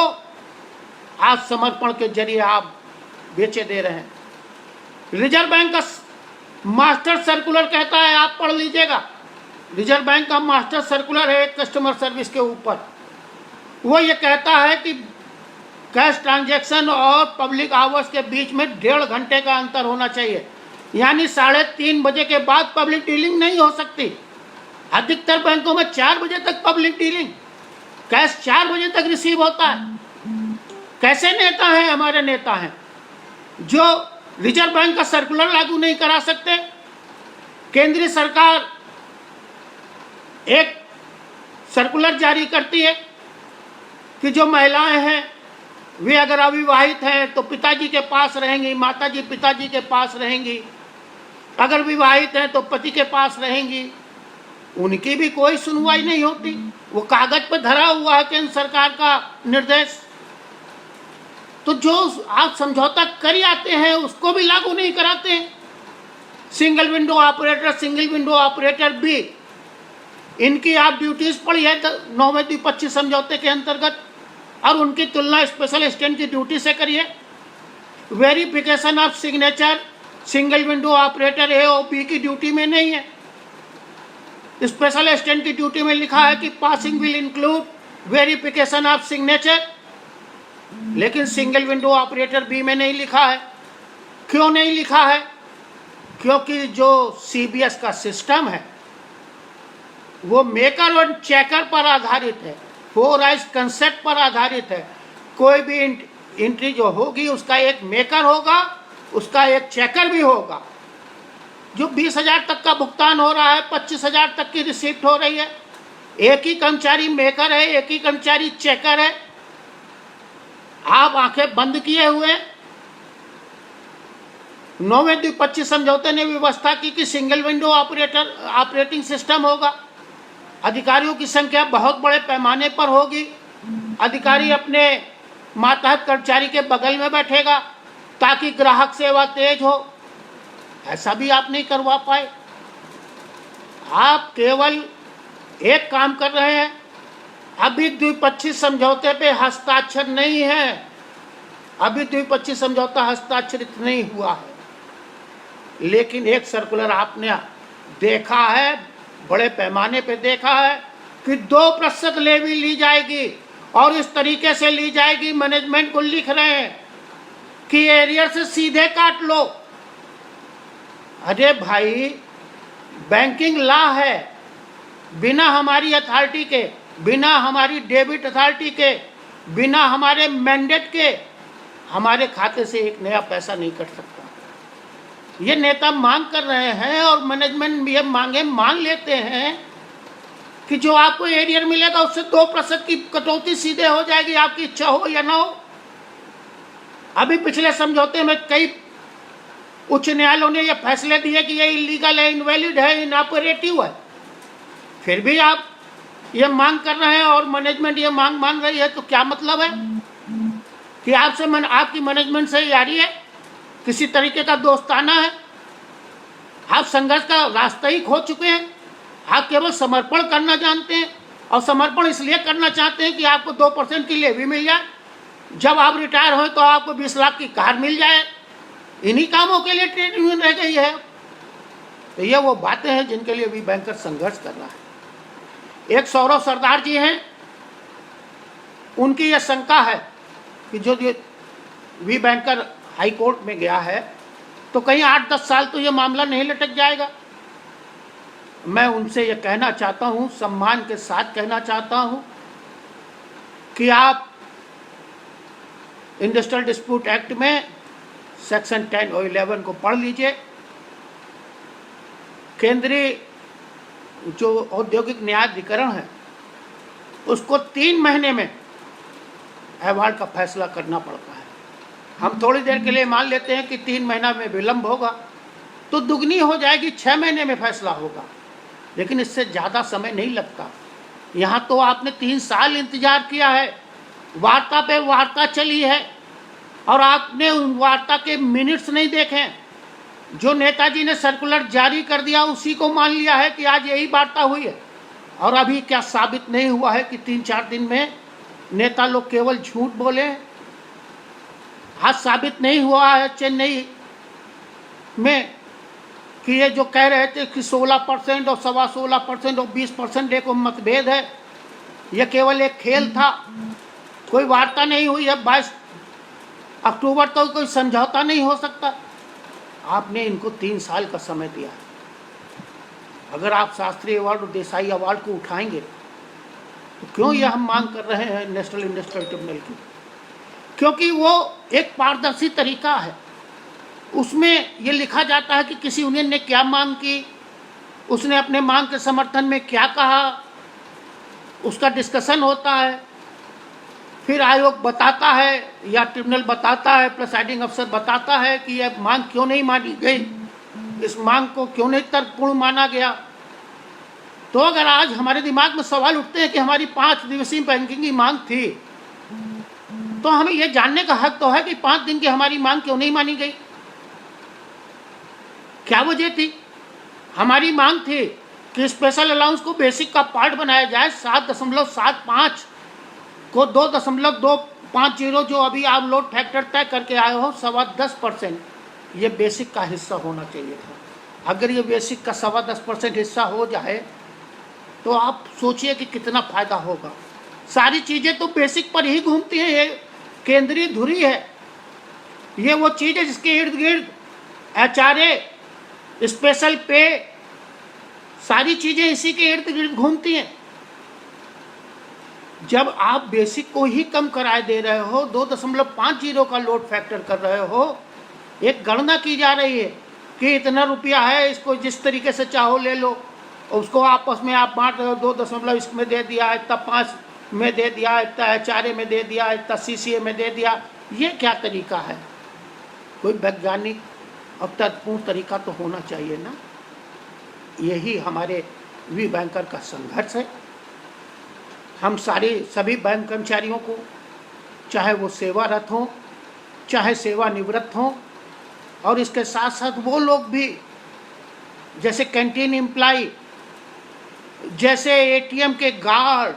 आज समर्पण के जरिए आप बेचे दे रहे हैं। रिजर्व बैंक का मास्टर सर्कुलर कहता है, आप पढ़ लीजिएगा, रिजर्व बैंक का मास्टर सर्कुलर है कस्टमर सर्विस के ऊपर। वो ये कहता है कि कैश ट्रांजैक्शन और पब्लिक आवर्स के बीच में 1.5 घंटे का अंतर होना चाहिए, यानी 3:30 बजे के बाद पब्लिक डीलिंग नहीं हो सकती। अधिकतर बैंकों में 4 बजे तक पब्लिक डीलिंग, कैश 4 बजे तक रिसीव होता है। कैसे नेता हैं हमारे नेता हैं जो रिजर्व बैंक का सर्कुलर लागू नहीं करा सकते? केंद्रीय सरकार एक सर्कुलर जारी करती है कि जो महिलाएं हैं वे अगर अविवाहित हैं तो पिताजी के पास रहेंगी, माताजी पिताजी के पास रहेंगी, अगर विवाहित हैं तो पति के पास रहेंगी। उनकी भी कोई सुनवाई नहीं होती, वो कागज पर धरा हुआ है केंद्र सरकार का निर्देश। तो जो आप समझौता कर आते हैं उसको भी लागू नहीं कराते हैं। Single window operator, single window operator भी, इनकी आप ड्यूटीज पड़ी है 9वें द्विपक्षीय समझौते के अंतर्गत, और उनकी तुलना स्पेशल एसिस्टेंट की ड्यूटी से करिए। Verification of signature single window operator AOP की ड्यूटी में नहीं है। स्पेशल एसिस्टेंट की ड्यूटी में लिखा है कि passing will include verification of signature, लेकिन सिंगल विंडो ऑपरेटर बी में नहीं लिखा है। क्यों नहीं लिखा है? क्योंकि जो CBS का सिस्टम है वो मेकर और चेकर पर आधारित है, 4 आइज कंसेप्ट पर आधारित है। कोई भी एंट्री जो होगी उसका एक मेकर होगा, उसका एक चेकर भी होगा। जो 20,000 तक का भुगतान हो रहा है, 25,000 तक की रिसिप्ट हो रही है, एक ही कर्मचारी मेकर है, एक ही कर्मचारी चेकर है। आप आंखें बंद किए हुए। 9वें द्विपक्षीय समझौते ने व्यवस्था की कि सिंगल विंडो ऑपरेटिंग सिस्टम होगा। अधिकारियों की संख्या बहुत बड़े पैमाने पर होगी। अधिकारी अपने मातहत कर्मचारी के बगल में बैठेगा ताकि ग्राहक सेवा तेज हो। ऐसा भी आप नहीं करवा पाए। आप केवल एक काम कर रहे हैं, अभी द्विपक्षीय समझौते पे हस्ताक्षर नहीं है, अभी द्विपक्षीय समझौता हस्ताक्षरित नहीं हुआ है। लेकिन एक सर्कुलर आपने देखा है, बड़े पैमाने पे देखा है कि 2% लेवी ली जाएगी, और इस तरीके से ली जाएगी, मैनेजमेंट को लिख रहे हैं कि एरियर से सीधे काट लो। अरे भाई, बैंकिंग लॉ है, बिना हमारी अथॉरिटी के, बिना हमारी डेबिट अथॉरिटी के, बिना हमारे मैंडेट के हमारे खाते से एक नया पैसा नहीं कट सकता। ये नेता मांग कर रहे हैं और मैनेजमेंट भी मांगे मान लेते हैं कि जो आपको एरियर मिलेगा उससे 2% की कटौती सीधे हो जाएगी, आपकी इच्छा हो या ना हो। अभी पिछले समझौते में कई उच्च न्यायालयों ने यह फैसले दिए कि ये इलीगल है, इनवैलिड है, इनऑपरेटिव है, फिर भी आप ये मांग कर रहे हैं और मैनेजमेंट ये मांग मान रही है। तो क्या मतलब है कि आपकी मैनेजमेंट से यारी है, किसी तरीके का दोस्ताना है? आप संघर्ष का रास्ता ही खो चुके हैं। आप केवल समर्पण करना जानते हैं, और समर्पण इसलिए करना चाहते हैं कि आपको 2% की लेवी मिल जाए, जब आप रिटायर हो तो आपको 20 लाख की कार मिल जाए। इन्हीं कामों के लिए ट्रेड यूनियन रह गई है। तो ये वो बातें हैं जिनके लिए वी बैंकर संघर्ष कर रहा है। एक सौरभ सरदार जी हैं, उनकी यह शंका है कि जो वी बैंकर हाई कोर्ट में गया है तो कहीं 8-10 साल तो ये मामला नहीं लटक जाएगा। मैं उनसे ये कहना चाहता हूँ, सम्मान के साथ कहना चाहता हूँ कि आप इंडस्ट्रियल डिस्प्यूट एक्ट में सेक्शन 10 और 11 को पढ़ लीजिए। केंद्रीय जो औद्योगिक न्यायाधिकरण है उसको 3 महीने में अवार्ड का फैसला करना पड़ता है। हम थोड़ी देर के लिए मान लेते हैं कि 3 महीना में विलंब होगा तो दुगनी हो जाएगी, 6 महीने में फैसला होगा, लेकिन इससे ज़्यादा समय नहीं लगता। यहाँ तो आपने 3 साल इंतजार किया है, वार्ता पे वार्ता चली है और आपने उन वार्ता के मिनट्स नहीं देखे। जो नेताजी ने सर्कुलर जारी कर दिया उसी को मान लिया है कि आज यही वार्ता हुई है, और अभी क्या साबित नहीं हुआ है कि 3-4 दिन में नेता लोग केवल झूठ बोले। आज साबित नहीं हुआ है चेन्नई में कि ये जो कह रहे थे कि 16% और 16.25% और 20% देखो मतभेद है, यह केवल एक खेल था, कोई वार्ता नहीं हुई है। 22 अक्टूबर तो कोई समझौता नहीं हो सकता। आपने इनको 3 साल का समय दिया। अगर आप शास्त्री अवार्ड और देसाई अवार्ड को उठाएंगे तो क्यों ये हम मांग कर रहे हैं नेशनल इंडस्ट्रियल ट्रिब्यूनल की? क्योंकि वो एक पारदर्शी तरीका है। उसमें ये लिखा जाता है कि किसी यूनियन ने क्या मांग की, उसने अपने मांग के समर्थन में क्या कहा, उसका डिस्कशन होता है, फिर आयोग बताता है या ट्रिब्यूनल बताता है, प्रिसाइडिंग अफसर बताता है कि यह मांग क्यों नहीं मानी गई, इस मांग को क्यों नहीं तर्कपूर्ण माना गया। तो अगर आज हमारे दिमाग में सवाल उठते हैं कि हमारी 5 दिवसीय बैंकिंग की मांग थी, तो हमें यह जानने का हक तो है कि 5 दिन की हमारी मांग क्यों नहीं मानी गई, क्या वजह थी। हमारी मांग थी कि स्पेशल अलाउंस को बेसिक का पार्ट बनाया जाए, 7.75 को 2.250 जो अभी आप लोड फैक्टर तय करके आए हो 10.25%, ये बेसिक का हिस्सा होना चाहिए था। अगर ये बेसिक का 10.25% हिस्सा हो जाए तो आप सोचिए कि कितना फायदा होगा। सारी चीज़ें तो बेसिक पर ही घूमती हैं, ये केंद्रीय धुरी है, ये वो चीज़ है जिसके इर्द गिर्द HRA, स्पेशल पे, सारी चीज़ें इसी के इर्द गिर्द घूमती हैं। जब आप बेसिक को ही कम कराए दे रहे हो, 2.50 का लोड फैक्टर कर रहे हो, एक गणना की जा रही है कि इतना रुपया है, इसको जिस तरीके से चाहो ले लो, उसको आपस में आप बांट रहे हो, 2 इसमें दे दिया, इतना 5 में दे दिया, इतना HRA में दे दिया, इतना CCA में दे दिया। ये क्या तरीका है? कोई वैज्ञानिक और तर्कपूर्ण तरीका तो होना चाहिए ना। यही हमारे वी बैंकर का संघर्ष है। हम सभी बैंक कर्मचारियों को, चाहे वो सेवारत हों चाहे सेवानिवृत्त हों, और इसके साथ साथ वो लोग भी जैसे कैंटीन एम्प्लॉय, जैसे ATM के गार्ड,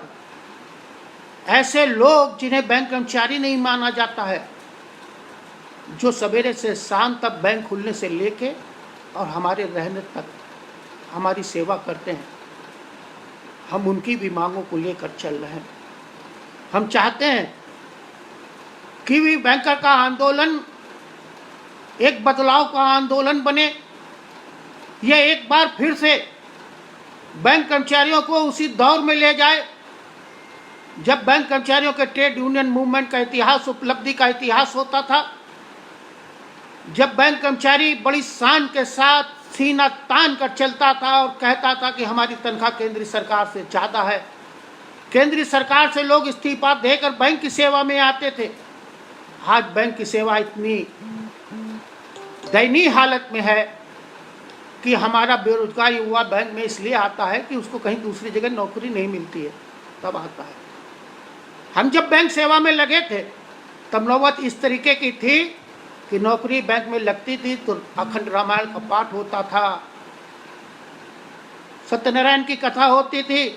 ऐसे लोग जिन्हें बैंक कर्मचारी नहीं माना जाता है, जो सवेरे से शाम तक बैंक खुलने से लेके और हमारे रहने तक हमारी सेवा करते हैं, हम उनकी भी मांगों को लेकर चल रहे हैं। हम चाहते हैं कि भी बैंकर का आंदोलन एक बदलाव का आंदोलन बने। यह एक बार फिर से बैंक कर्मचारियों को उसी दौर में ले जाए जब बैंक कर्मचारियों के ट्रेड यूनियन मूवमेंट का इतिहास, उपलब्धि का इतिहास होता था, जब बैंक कर्मचारी बड़ी शान के साथ सीना तान कर चलता था और कहता था कि हमारी तनख्वाह केंद्रीय सरकार से ज़्यादा है। केंद्रीय सरकार से लोग इस्तीफा देकर बैंक की सेवा में आते थे। आज बैंक की सेवा इतनी दयनीय हालत में है कि हमारा बेरोजगार युवा बैंक में इसलिए आता है कि उसको कहीं दूसरी जगह नौकरी नहीं मिलती है, तब आता है। हम जब बैंक सेवा में लगे थे तब नौबत इस तरीके की थी कि नौकरी बैंक में लगती थी तो अखंड रामायण का पाठ होता था, सत्यनारायण की कथा होती थी,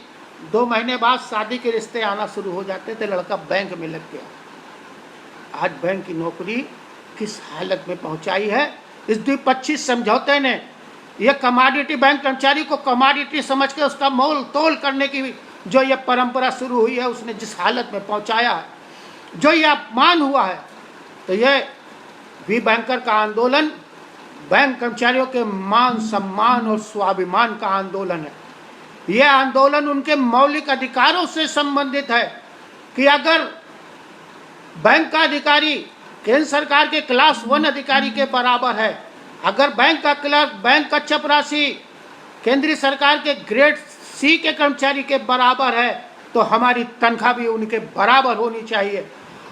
2 महीने बाद शादी के रिश्ते आना शुरू हो जाते थे, लड़का बैंक में लग गया। आज बैंक की नौकरी किस हालत में पहुंचाई है? इस द्विपक्षीय समझौते ने ये कमाडिटी बैंक कर्मचारी को कमाडिटी समझ के उसका मोल तोल करने की जो ये परंपरा शुरू हुई है, उसने जिस हालत में पहुंचाया है, जो ये अपमान हुआ है, तो ये वी बैंकर का आंदोलन बैंक कर्मचारियों के मान सम्मान और स्वाभिमान का आंदोलन है। यह आंदोलन उनके मौलिक अधिकारों से संबंधित है कि अगर बैंक का अधिकारी केंद्र सरकार के क्लास 1 अधिकारी के बराबर है, अगर बैंक का क्लर्क, बैंक का चपरासी केंद्रीय सरकार के ग्रेड सी के कर्मचारी के बराबर है, तो हमारी तनख्वाह भी उनके बराबर होनी चाहिए।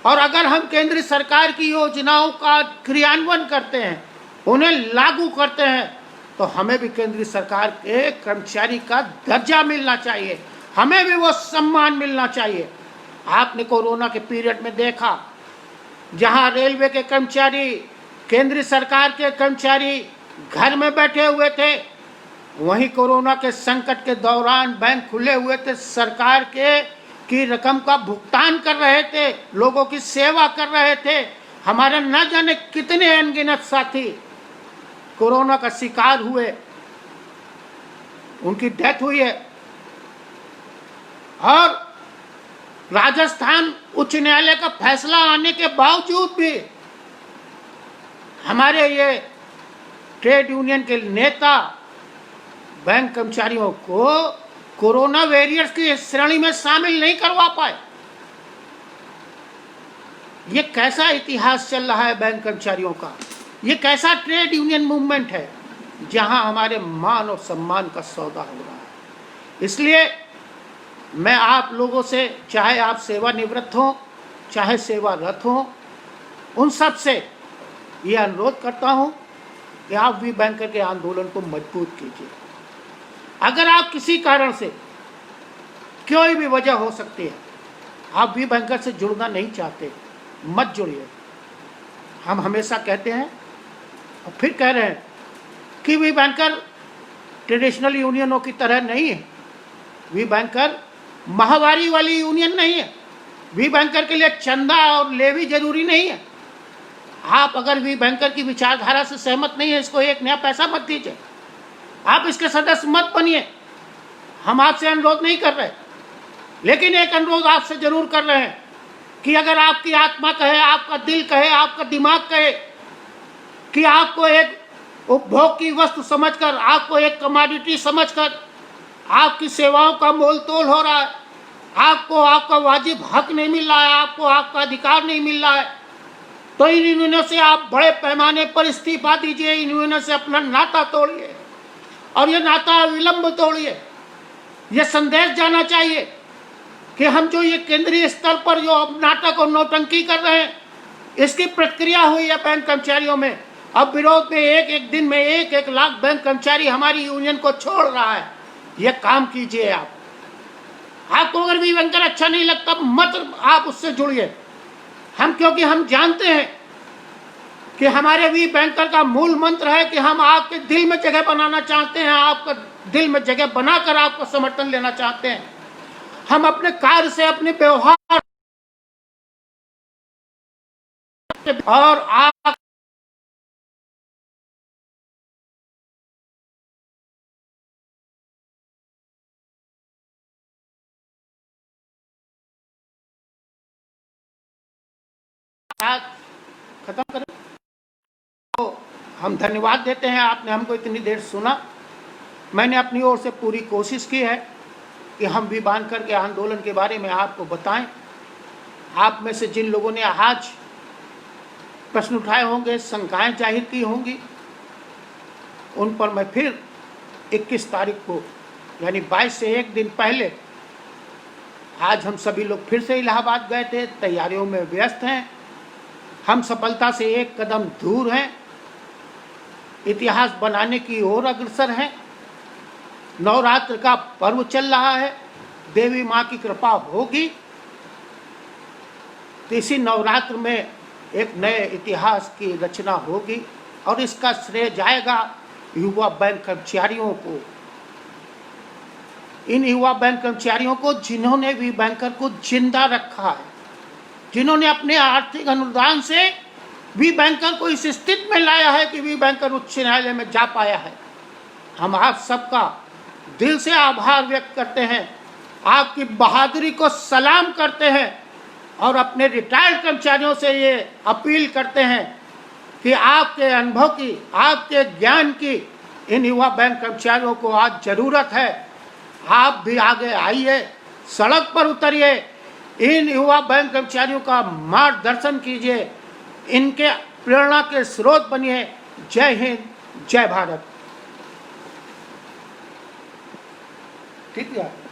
और अगर हम केंद्र सरकार की योजनाओं का क्रियान्वयन करते हैं, उन्हें लागू करते हैं, तो हमें भी केंद्रीय सरकार के कर्मचारी का दर्जा मिलना चाहिए, हमें भी वो सम्मान मिलना चाहिए। आपने कोरोना के पीरियड में देखा, जहां रेलवे के कर्मचारी, केंद्रीय सरकार के कर्मचारी घर में बैठे हुए थे, वहीं कोरोना के संकट के दौरान बैंक खुले हुए थे, सरकार के की रकम का भुगतान कर रहे थे, लोगों की सेवा कर रहे थे। हमारे न जाने कितने अनगिनत साथी कोरोना का शिकार हुए, उनकी डेथ हुई है। और राजस्थान उच्च न्यायालय का फैसला आने के बावजूद भी हमारे ये ट्रेड यूनियन के नेता बैंक कर्मचारियों को कोरोना वॉरियर्स की श्रेणी में शामिल नहीं करवा पाए। ये कैसा इतिहास चल रहा है बैंक कर्मचारियों का? ये कैसा ट्रेड यूनियन मूवमेंट है जहां हमारे मान और सम्मान का सौदा हो रहा है? इसलिए मैं आप लोगों से, चाहे आप सेवानिवृत्त हो चाहे सेवारत हो, उन सब से ये अनुरोध करता हूं कि आप वी बैंकर के आंदोलन को मजबूत कीजिए। अगर आप किसी कारण से, कोई भी वजह हो सकती है, आप वी बैंकर से जुड़ना नहीं चाहते, मत जुड़िए। हम हमेशा कहते हैं और फिर कह रहे हैं कि वी बैंकर ट्रेडिशनल यूनियनों की तरह नहीं है। वी बैंकर माहवारी वाली यूनियन नहीं है। वी बैंकर के लिए चंदा और लेवी जरूरी नहीं है। आप अगर वी बैंकर की विचारधारा से सहमत नहीं है, इसको एक नया पैसा मत दीजिए, आप इसके सदस्य मत बनिए। हम आपसे अनुरोध नहीं कर रहे, लेकिन एक अनुरोध आपसे जरूर कर रहे हैं कि अगर आपकी आत्मा कहे, आपका दिल कहे, आपका दिमाग कहे कि आपको एक उपभोग की वस्तु समझकर, आपको एक कमोडिटी समझकर आपकी सेवाओं का मोल तोल हो रहा है, आपको आपका वाजिब हक नहीं मिल रहा है, आपको आपका अधिकार नहीं मिल रहा है, तो इन यूनियनों से आप बड़े पैमाने पर इस्तीफा दीजिए। इन यूनियनों से अपना नाता तोड़िए और ये नाता विलंब तोड़िए। ये संदेश जाना चाहिए कि हम जो ये केंद्रीय स्तर पर जो नाटक और नौटंकी कर रहे हैं, इसकी प्रतिक्रिया हुई है बैंक कर्मचारियों में। अब विरोध में एक दिन में 1-1 लाख बैंक कर्मचारी हमारी यूनियन को छोड़ रहा है। ये काम कीजिए आप। आपको अगर वी बैंकर अच्छा नहीं लगता, मत आप उससे जुड़िए। क्योंकि हम जानते हैं कि हमारे वी बैंकर का मूल मंत्र है कि हम आपके दिल में जगह बनाना चाहते हैं, आपका दिल में जगह बनाकर आपका समर्थन लेना चाहते हैं। हम अपने कार्य से, अपने व्यवहार और आप खत्म करें। तो हम धन्यवाद देते हैं, आपने हमको इतनी देर सुना। मैंने अपनी ओर से पूरी कोशिश की है कि हम वी बैंकर के आंदोलन के बारे में आपको बताएं। आप में से जिन लोगों ने आज प्रश्न उठाए होंगे, शंकाएं जाहिर की होंगी, उन पर मैं फिर 21 तारीख को, यानी 22 से एक दिन पहले, आज हम सभी लोग फिर से इलाहाबाद गए थे, तैयारियों में व्यस्त हैं। हम सफलता से एक कदम दूर हैं, इतिहास बनाने की ओर अग्रसर हैं। नवरात्र का पर्व चल रहा है, देवी माँ की कृपा होगी तो इसी नवरात्र में एक नए इतिहास की रचना होगी और इसका श्रेय जाएगा युवा बैंक कर्मचारियों को। इन युवा बैंक कर्मचारियों को जिन्होंने वी बैंकर को जिंदा रखा है, जिन्होंने अपने आर्थिक अनुदान से वी बैंकर को इस स्थिति में लाया है कि वी बैंकर उच्च न्यायालय में जा पाया है। हम आप सबका दिल से आभार व्यक्त करते हैं, आपकी बहादुरी को सलाम करते हैं और अपने रिटायर्ड कर्मचारियों से ये अपील करते हैं कि आपके अनुभव की, आपके ज्ञान की इन युवा बैंक कर्मचारियों को आज ज़रूरत है। आप भी आगे आइए, सड़क पर उतरिए, इन युवा बैंक कर्मचारियों का मार्गदर्शन कीजिए, इनके प्रेरणा के स्रोत बनिए। जय हिंद, जय भारत। ठीक है।